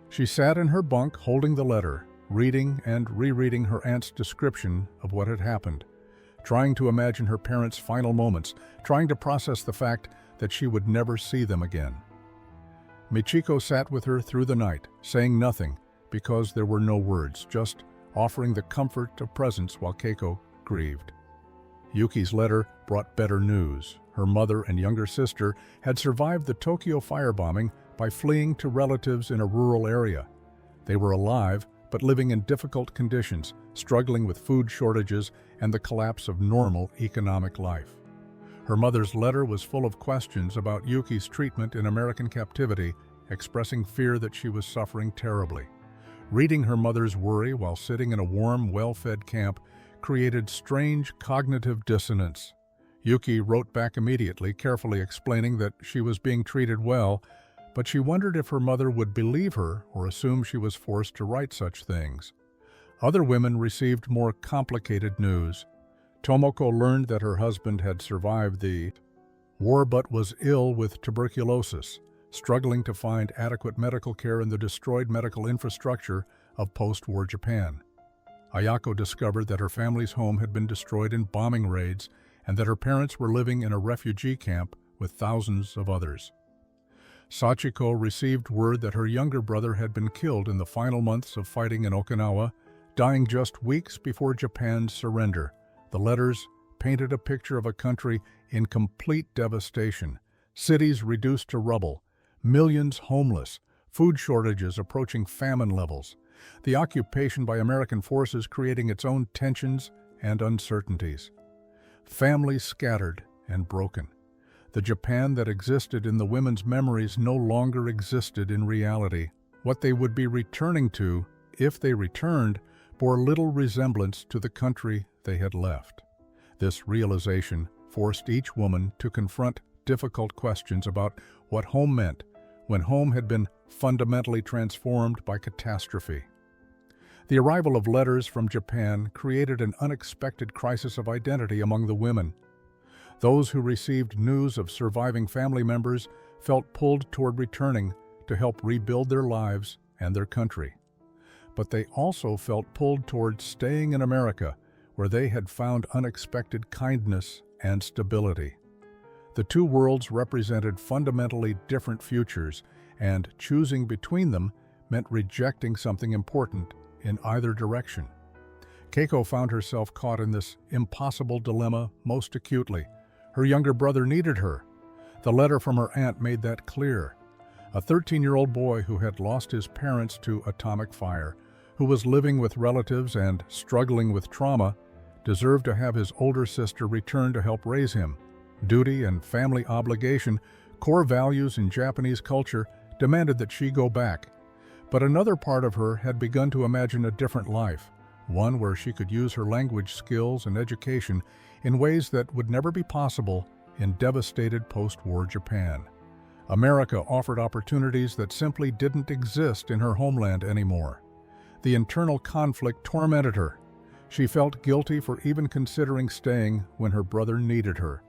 She sat in her bunk holding the letter, reading and rereading her aunt's description of what had happened, trying to imagine her parents' final moments, trying to process the fact that she would never see them again. Michiko sat with her through the night, saying nothing because there were no words, just offering the comfort of presence while Keiko grieved. Yuki's letter brought better news. Her mother and younger sister had survived the Tokyo firebombing by fleeing to relatives in a rural area. They were alive, but living in difficult conditions, struggling with food shortages and the collapse of normal economic life. Her mother's letter was full of questions about Yuki's treatment in American captivity, expressing fear that she was suffering terribly. Reading her mother's worry while sitting in a warm, well-fed camp created strange cognitive dissonance. Yuki wrote back immediately, carefully explaining that she was being treated well, but she wondered if her mother would believe her or assume she was forced to write such things. Other women received more complicated news. Tomoko learned that her husband had survived the war but was ill with tuberculosis, struggling to find adequate medical care in the destroyed medical infrastructure of post-war Japan. Ayako discovered that her family's home had been destroyed in bombing raids and that her parents were living in a refugee camp with thousands of others. Sachiko received word that her younger brother had been killed in the final months of fighting in Okinawa, dying just weeks before Japan's surrender. The letters painted a picture of a country in complete devastation, cities reduced to rubble, millions homeless, food shortages approaching famine levels, the occupation by American forces creating its own tensions and uncertainties. Families scattered and broken. The Japan that existed in the women's memories no longer existed in reality. What they would be returning to, if they returned, bore little resemblance to the country they had left. This realization forced each woman to confront difficult questions about what home meant when home had been fundamentally transformed by catastrophe. The arrival of letters from Japan created an unexpected crisis of identity among the women. Those who received news of surviving family members felt pulled toward returning to help rebuild their lives and their country. But they also felt pulled toward staying in America, where they had found unexpected kindness and stability. The two worlds represented fundamentally different futures, and choosing between them meant rejecting something important in either direction. Keiko found herself caught in this impossible dilemma most acutely. Her younger brother needed her. The letter from her aunt made that clear. A 13-year-old boy who had lost his parents to atomic fire, who was living with relatives and struggling with trauma, deserved to have his older sister return to help raise him. Duty and family obligation, core values in Japanese culture, demanded that she go back. But another part of her had begun to imagine a different life, one where she could use her language skills and education in ways that would never be possible in devastated post-war Japan. America offered opportunities that simply didn't exist in her homeland anymore. The internal conflict tormented her. She felt guilty for even considering staying when her brother needed her.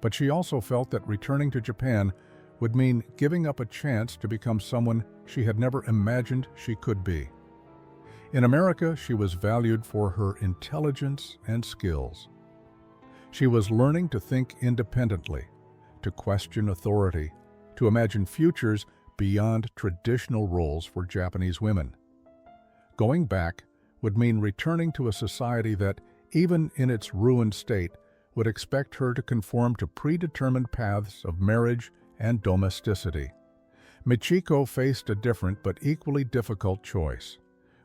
But she also felt that returning to Japan would mean giving up a chance to become someone she had never imagined she could be. In America, she was valued for her intelligence and skills. She was learning to think independently, to question authority, to imagine futures beyond traditional roles for Japanese women. Going back would mean returning to a society that, even in its ruined state, would expect her to conform to predetermined paths of marriage and domesticity. Michiko faced a different but equally difficult choice.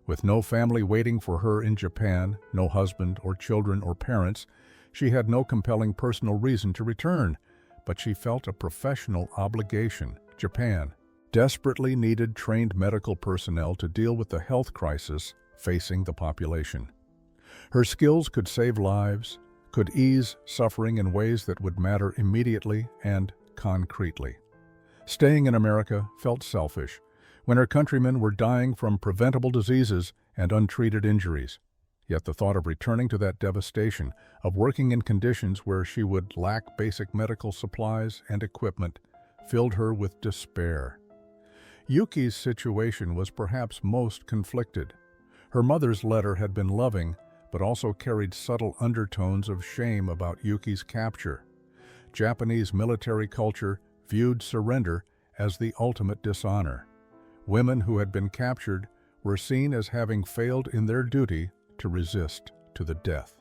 With no family waiting for her in Japan, no husband or children or parents, she had no compelling personal reason to return, but she felt a professional obligation. Japan desperately needed trained medical personnel to deal with the health crisis facing the population. Her skills could save lives, could ease suffering in ways that would matter immediately and concretely. Staying in America felt selfish when her countrymen were dying from preventable diseases and untreated injuries. Yet the thought of returning to that devastation, of working in conditions where she would lack basic medical supplies and equipment, filled her with despair. Yuki's situation was perhaps most conflicted. Her mother's letter had been loving, but also carried subtle undertones of shame about Yuki's capture. Japanese military culture viewed surrender as the ultimate dishonor. Women who had been captured were seen as having failed in their duty to resist to the death.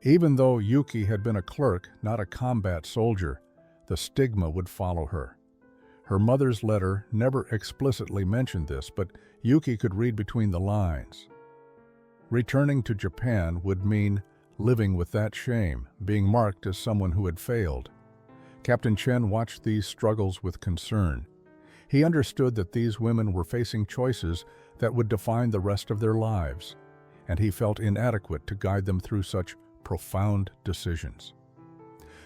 Even though Yuki had been a clerk, not a combat soldier, the stigma would follow her. Her mother's letter never explicitly mentioned this, but Yuki could read between the lines. Returning to Japan would mean living with that shame, being marked as someone who had failed. Captain Chen watched these struggles with concern. He understood that these women were facing choices that would define the rest of their lives, and he felt inadequate to guide them through such profound decisions.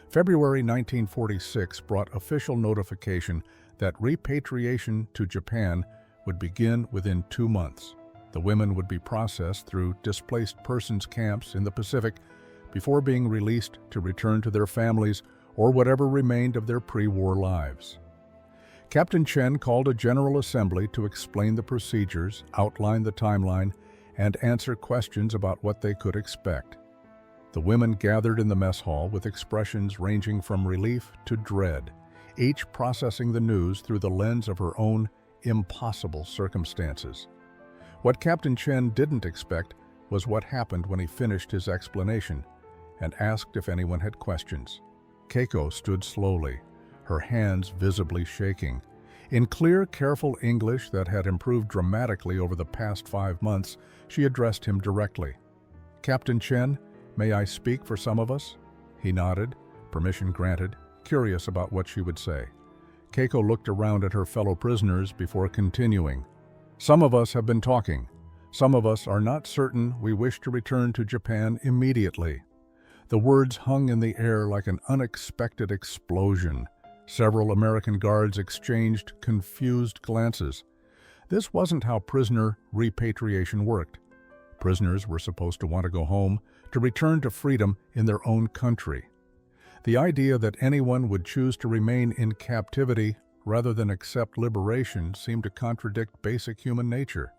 February 1946 brought official notification that repatriation to Japan would begin within 2 months. The women would be processed through displaced persons camps in the Pacific before being released to return to their families or whatever remained of their pre-war lives. Captain Chen called a general assembly to explain the procedures, outline the timeline, and answer questions about what they could expect. The women gathered in the mess hall with expressions ranging from relief to dread, each processing the news through the lens of her own impossible circumstances. What Captain Chen didn't expect was what happened when he finished his explanation and asked if anyone had questions. Keiko stood slowly, her hands visibly shaking. In clear, careful English that had improved dramatically over the past 5 months, she addressed him directly. "Captain Chen, may I speak for some of us?" He nodded, permission granted, curious about what she would say. Keiko looked around at her fellow prisoners before continuing. "Some of us have been talking. Some of us are not certain we wish to return to Japan immediately." The words hung in the air like an unexpected explosion. Several American guards exchanged confused glances. This wasn't how prisoner repatriation worked. Prisoners were supposed to want to go home, to return to freedom in their own country. The idea that anyone would choose to remain in captivity rather than accept liberation seemed to contradict basic human nature.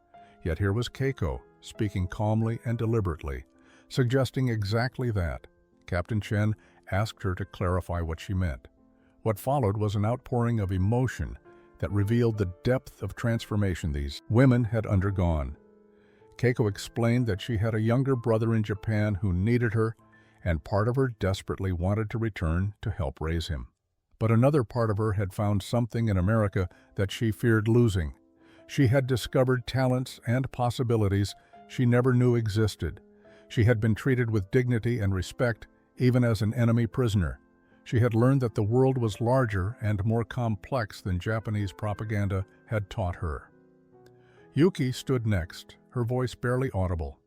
Yet here was Keiko, speaking calmly and deliberately, suggesting exactly that. Captain Chen asked her to clarify what she meant. What followed was an outpouring of emotion that revealed the depth of transformation these women had undergone. Keiko explained that she had a younger brother in Japan who needed her, and part of her desperately wanted to return to help raise him. But another part of her had found something in America that she feared losing. She had discovered talents and possibilities she never knew existed. She had been treated with dignity and respect, even as an enemy prisoner. She had learned that the world was larger and more complex than Japanese propaganda had taught her. Yuki stood next, her voice barely audible.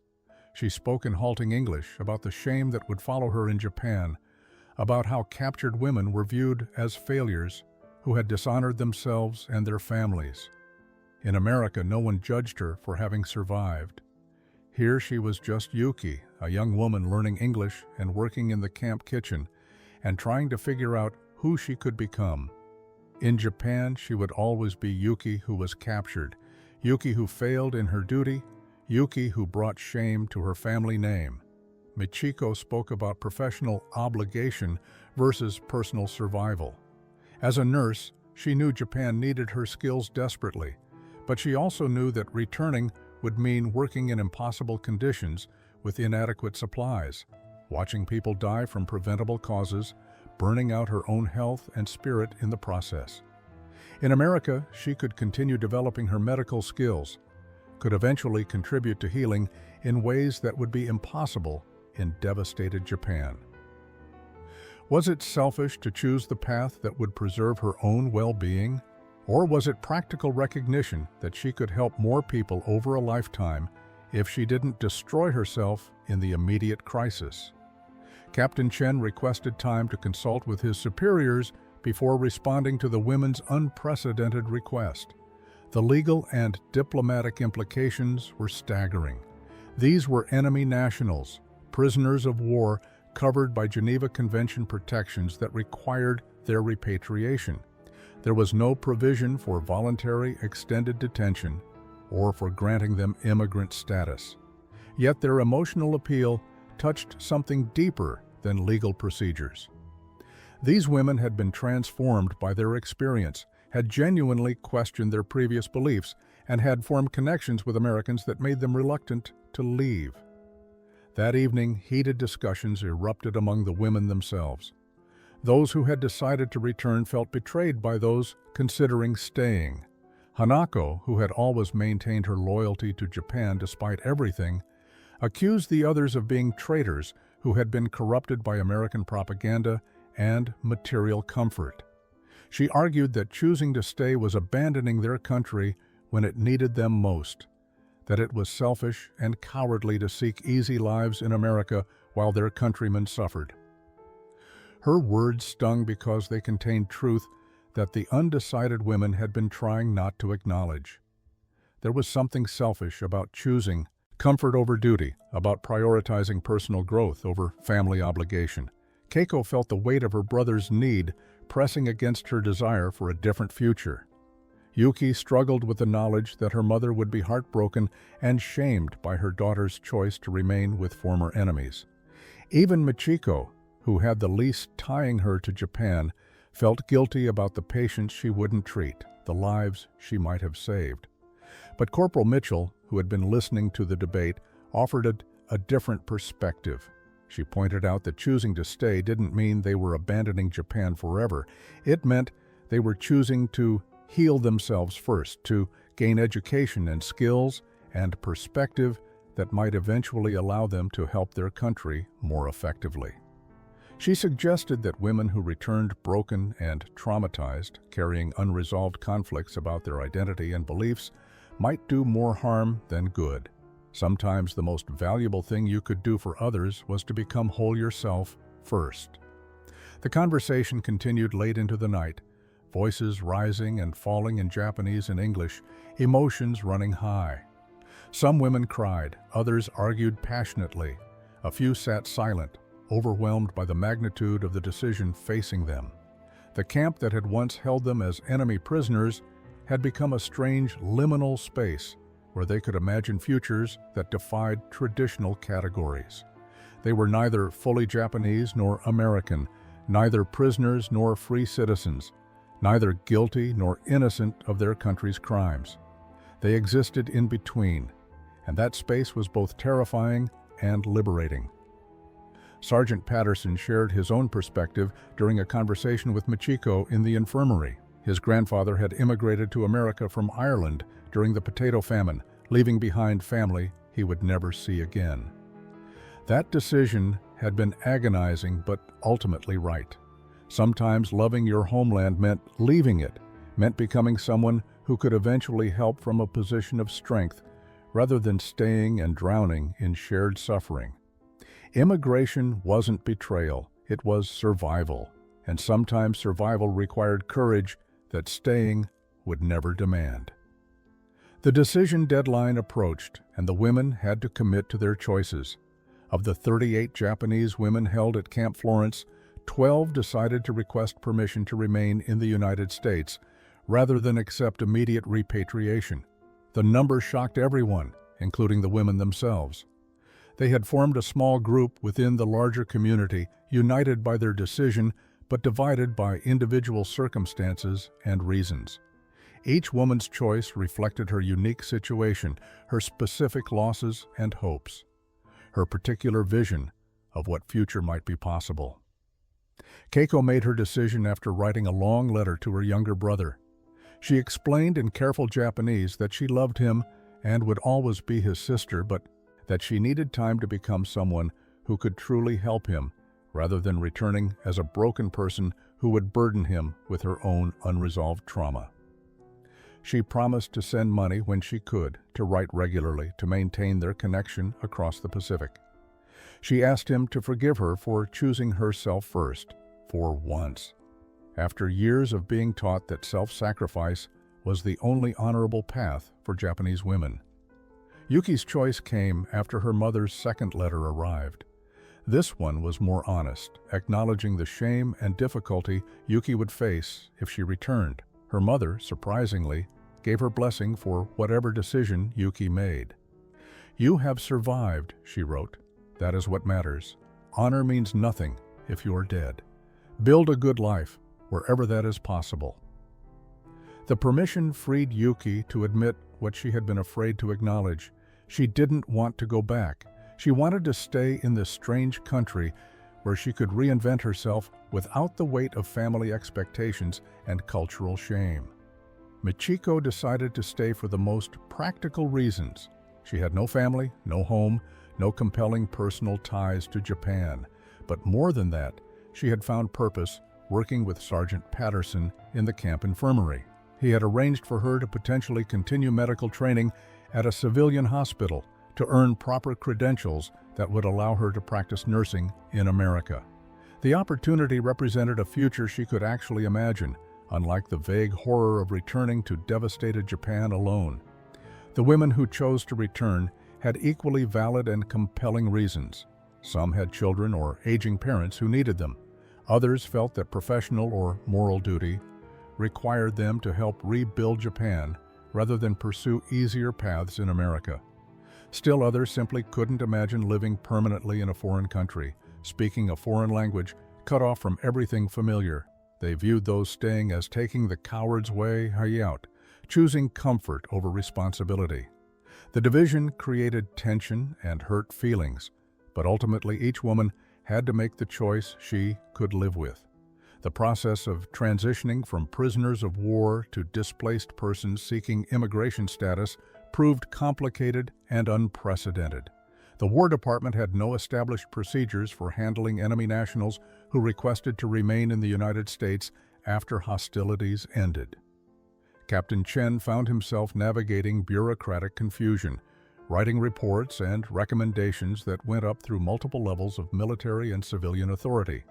She spoke in halting English about the shame that would follow her in Japan, about how captured women were viewed as failures who had dishonored themselves and their families. In America, no one judged her for having survived. Here she was just Yuki, a young woman learning English and working in the camp kitchen, and trying to figure out who she could become. In Japan, she would always be Yuki who was captured, Yuki who failed in her duty, Yuki who brought shame to her family name. Michiko spoke about professional obligation versus personal survival. As a nurse, she knew Japan needed her skills desperately, but she also knew that returning would mean working in impossible conditions with inadequate supplies, watching people die from preventable causes, burning out her own health and spirit in the process. In America, she could continue developing her medical skills, could eventually contribute to healing in ways that would be impossible in devastated Japan. Was it selfish to choose the path that would preserve her own well-being? Or was it practical recognition that she could help more people over a lifetime if she didn't destroy herself in the immediate crisis? Captain Chen requested time to consult with his superiors before responding to the women's unprecedented request. The legal and diplomatic implications were staggering. These were enemy nationals, prisoners of war covered by Geneva Convention protections that required their repatriation. There was no provision for voluntary extended detention or for granting them immigrant status. Yet their emotional appeal touched something deeper than legal procedures. These women had been transformed by their experience, had genuinely questioned their previous beliefs, and had formed connections with Americans that made them reluctant to leave. That evening, heated discussions erupted among the women themselves. Those who had decided to return felt betrayed by those considering staying. Hanako, who had always maintained her loyalty to Japan despite everything, accused the others of being traitors who had been corrupted by American propaganda and material comfort. She argued that choosing to stay was abandoning their country when it needed them most, that it was selfish and cowardly to seek easy lives in America while their countrymen suffered. Her words stung because they contained truth that the undecided women had been trying not to acknowledge. There was something selfish about choosing comfort over duty, about prioritizing personal growth over family obligation. Keiko felt the weight of her brother's need pressing against her desire for a different future. Yuki struggled with the knowledge that her mother would be heartbroken and shamed by her daughter's choice to remain with former enemies. Even Michiko, who had the least tying her to Japan, felt guilty about the patients she wouldn't treat, the lives she might have saved. But Corporal Mitchell, who had been listening to the debate, offered a different perspective. She pointed out that choosing to stay didn't mean they were abandoning Japan forever. It meant they were choosing to heal themselves first, to gain education and skills and perspective that might eventually allow them to help their country more effectively. She suggested that women who returned broken and traumatized, carrying unresolved conflicts about their identity and beliefs, might do more harm than good. Sometimes the most valuable thing you could do for others was to become whole yourself first. The conversation continued late into the night, voices rising and falling in Japanese and English, emotions running high. Some women cried, others argued passionately. A few sat silent, overwhelmed by the magnitude of the decision facing them. The camp that had once held them as enemy prisoners had become a strange liminal space where they could imagine futures that defied traditional categories. They were neither fully Japanese nor American, neither prisoners nor free citizens, neither guilty nor innocent of their country's crimes. They existed in between, and that space was both terrifying and liberating. Sergeant Patterson shared his own perspective during a conversation with Michiko in the infirmary. His grandfather had immigrated to America from Ireland during the potato famine, leaving behind family he would never see again. That decision had been agonizing but ultimately right. Sometimes loving your homeland meant leaving it, meant becoming someone who could eventually help from a position of strength rather than staying and drowning in shared suffering. Immigration wasn't betrayal, it was survival, and sometimes survival required courage that staying would never demand. The decision deadline approached, and the women had to commit to their choices. Of the 38 Japanese women held at Camp Florence, 12 decided to request permission to remain in the United States rather than accept immediate repatriation. The number shocked everyone, including the women themselves. They had formed a small group within the larger community, united by their decision but divided by individual circumstances and reasons. Each woman's choice reflected her unique situation, her specific losses and hopes, her particular vision of what future might be possible. Keiko made her decision after writing a long letter to her younger brother. She explained in careful Japanese that she loved him and would always be his sister, but that she needed time to become someone who could truly help him, rather than returning as a broken person who would burden him with her own unresolved trauma. She promised to send money when she could, to write regularly, to maintain their connection across the Pacific. She asked him to forgive her for choosing herself first, for once, after years of being taught that self-sacrifice was the only honorable path for Japanese women. Yuki's choice came after her mother's second letter arrived. This one was more honest, acknowledging the shame and difficulty Yuki would face if she returned. Her mother, surprisingly, gave her blessing for whatever decision Yuki made. "You have survived," she wrote. "That is what matters. Honor means nothing if you are dead. Build a good life wherever that is possible." The permission freed Yuki to admit what she had been afraid to acknowledge. She didn't want to go back. She wanted to stay in this strange country where she could reinvent herself without the weight of family expectations and cultural shame. Michiko decided to stay for the most practical reasons. She had no family, no home, no compelling personal ties to Japan. But more than that, she had found purpose working with Sergeant Patterson in the camp infirmary. He had arranged for her to potentially continue medical training at a civilian hospital to earn proper credentials that would allow her to practice nursing in America. The opportunity represented a future she could actually imagine, unlike the vague horror of returning to devastated Japan alone. The women who chose to return had equally valid and compelling reasons. Some had children or aging parents who needed them. Others felt that professional or moral duty required them to help rebuild Japan rather than pursue easier paths in America. Still others simply couldn't imagine living permanently in a foreign country, speaking a foreign language, cut off from everything familiar. They viewed those staying as taking the coward's way out, choosing comfort over responsibility. The division created tension and hurt feelings, but ultimately each woman had to make the choice she could live with. The process of transitioning from prisoners of war to displaced persons seeking immigration status proved complicated and unprecedented. The War Department had no established procedures for handling enemy nationals who requested to remain in the United States after hostilities ended. Captain Chen found himself navigating bureaucratic confusion, writing reports and recommendations that went up through multiple levels of military and civilian authority.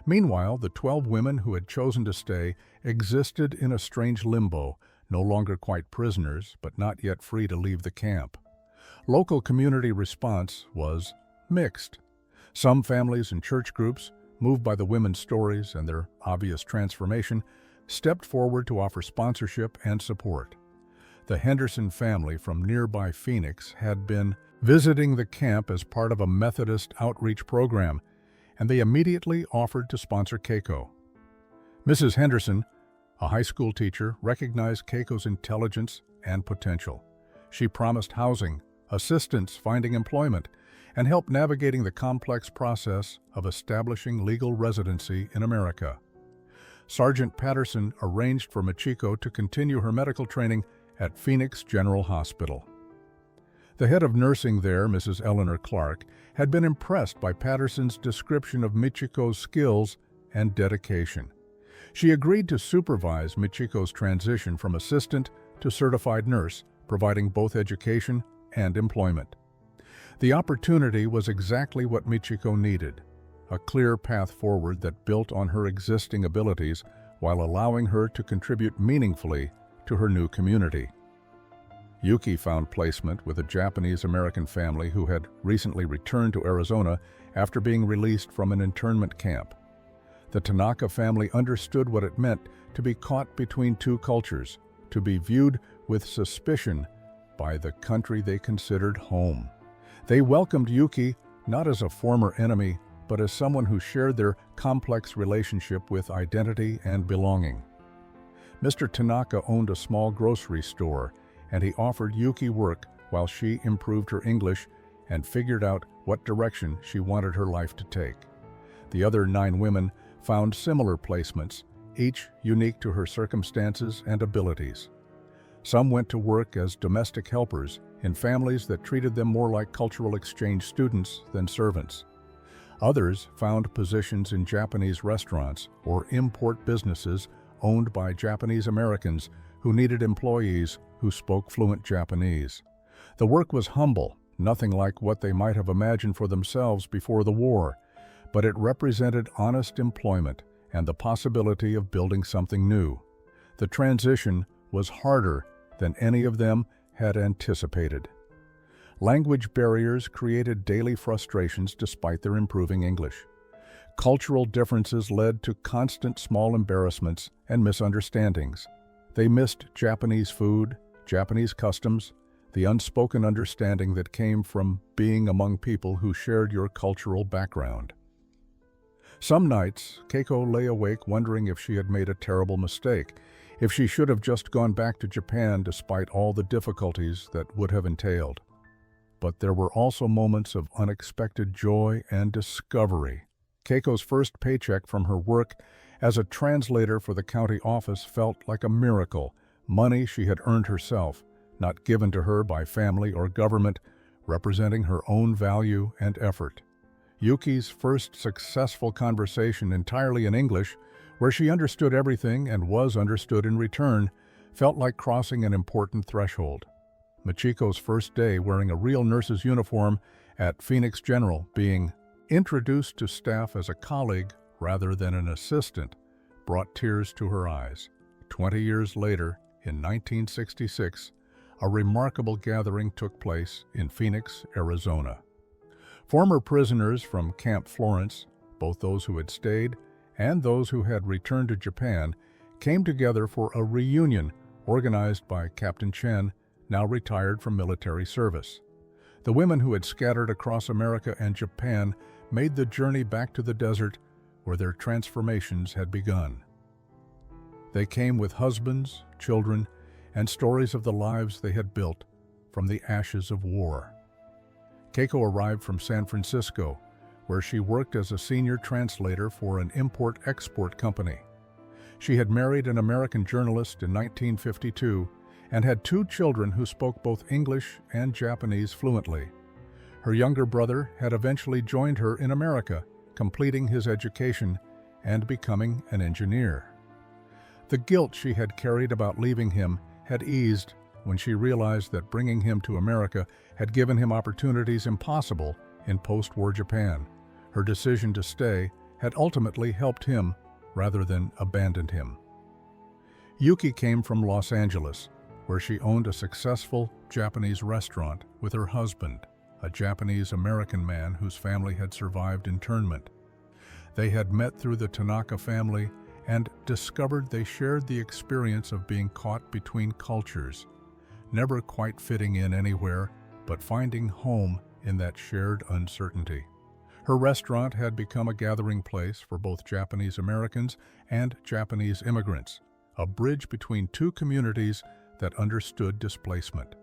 Meanwhile, the 12 women who had chosen to stay existed in a strange limbo, no longer quite prisoners, but not yet free to leave the camp. Local community response was mixed. Some families and church groups, moved by the women's stories and their obvious transformation, stepped forward to offer sponsorship and support. The Henderson family from nearby Phoenix had been visiting the camp as part of a Methodist outreach program, and they immediately offered to sponsor Keiko. Mrs. Henderson, a high school teacher, recognized Keiko's intelligence and potential. She promised housing, assistance finding employment, and help navigating the complex process of establishing legal residency in America. Sergeant Patterson arranged for Michiko to continue her medical training at Phoenix General Hospital. The head of nursing there, Mrs. Eleanor Clark, had been impressed by Patterson's description of Michiko's skills and dedication. She agreed to supervise Michiko's transition from assistant to certified nurse, providing both education and employment. The opportunity was exactly what Michiko needed, a clear path forward that built on her existing abilities while allowing her to contribute meaningfully to her new community. Yuki found placement with a Japanese-American family who had recently returned to Arizona after being released from an internment camp. The Tanaka family understood what it meant to be caught between two cultures, to be viewed with suspicion by the country they considered home. They welcomed Yuki not as a former enemy, but as someone who shared their complex relationship with identity and belonging. Mr. Tanaka owned a small grocery store, and he offered Yuki work while she improved her English and figured out what direction she wanted her life to take. The other 9 women found similar placements, each unique to her circumstances and abilities. Some went to work as domestic helpers in families that treated them more like cultural exchange students than servants. Others found positions in Japanese restaurants or import businesses owned by Japanese Americans who needed employees who spoke fluent Japanese. The work was humble, nothing like what they might have imagined for themselves before the war, but it represented honest employment and the possibility of building something new. The transition was harder than any of them had anticipated. Language barriers created daily frustrations despite their improving English. Cultural differences led to constant small embarrassments and misunderstandings. They missed Japanese food, Japanese customs, the unspoken understanding that came from being among people who shared your cultural background. Some nights, Keiko lay awake wondering if she had made a terrible mistake, if she should have just gone back to Japan despite all the difficulties that would have entailed. But there were also moments of unexpected joy and discovery. Keiko's first paycheck from her work as a translator for the county office felt like a miracle, money she had earned herself, not given to her by family or government, representing her own value and effort. Yuki's first successful conversation entirely in English, where she understood everything and was understood in return, felt like crossing an important threshold. Michiko's first day wearing a real nurse's uniform at Phoenix General, being introduced to staff as a colleague rather than an assistant, brought tears to her eyes. 20 years later, in 1966, a remarkable gathering took place in Phoenix, Arizona. Former prisoners from Camp Florence, both those who had stayed and those who had returned to Japan, came together for a reunion organized by Captain Chen, now retired from military service. The women who had scattered across America and Japan made the journey back to the desert where their transformations had begun. They came with husbands, children, and stories of the lives they had built from the ashes of war. Keiko arrived from San Francisco, where she worked as a senior translator for an import-export company. She had married an American journalist in 1952 and had 2 children who spoke both English and Japanese fluently. Her younger brother had eventually joined her in America, completing his education and becoming an engineer. The guilt she had carried about leaving him had eased when she realized that bringing him to America had given him opportunities impossible in post-war Japan. Her decision to stay had ultimately helped him rather than abandoned him. Yuki came from Los Angeles, where she owned a successful Japanese restaurant with her husband, a Japanese-American man whose family had survived internment. They had met through the Tanaka family and discovered they shared the experience of being caught between cultures, never quite fitting in anywhere, but finding home in that shared uncertainty. Her restaurant had become a gathering place for both Japanese Americans and Japanese immigrants, a bridge between 2 communities that understood displacement.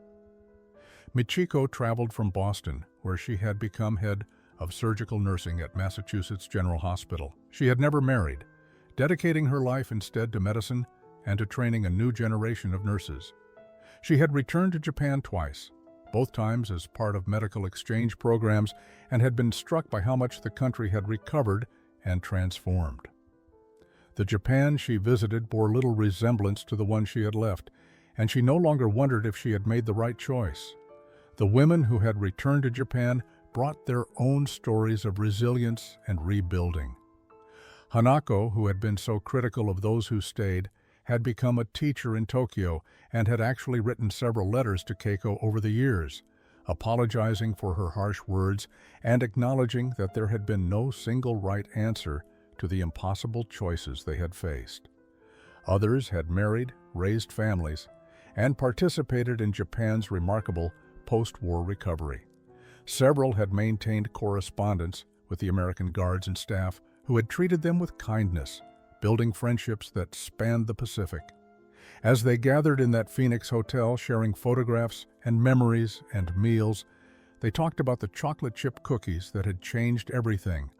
Michiko traveled from Boston, where she had become head of surgical nursing at Massachusetts General Hospital. She had never married, dedicating her life instead to medicine and to training a new generation of nurses. She had returned to Japan twice, both times as part of medical exchange programs, and had been struck by how much the country had recovered and transformed. The Japan she visited bore little resemblance to the one she had left, and she no longer wondered if she had made the right choice. The women who had returned to Japan brought their own stories of resilience and rebuilding. Hanako, who had been so critical of those who stayed, had become a teacher in Tokyo and had actually written several letters to Keiko over the years, apologizing for her harsh words and acknowledging that there had been no single right answer to the impossible choices they had faced. Others had married, raised families, and participated in Japan's remarkable post-war recovery. Several had maintained correspondence with the American guards and staff who had treated them with kindness, building friendships that spanned the Pacific. As they gathered in that Phoenix hotel, sharing photographs and memories and meals, they talked about the chocolate chip cookies that had changed everything,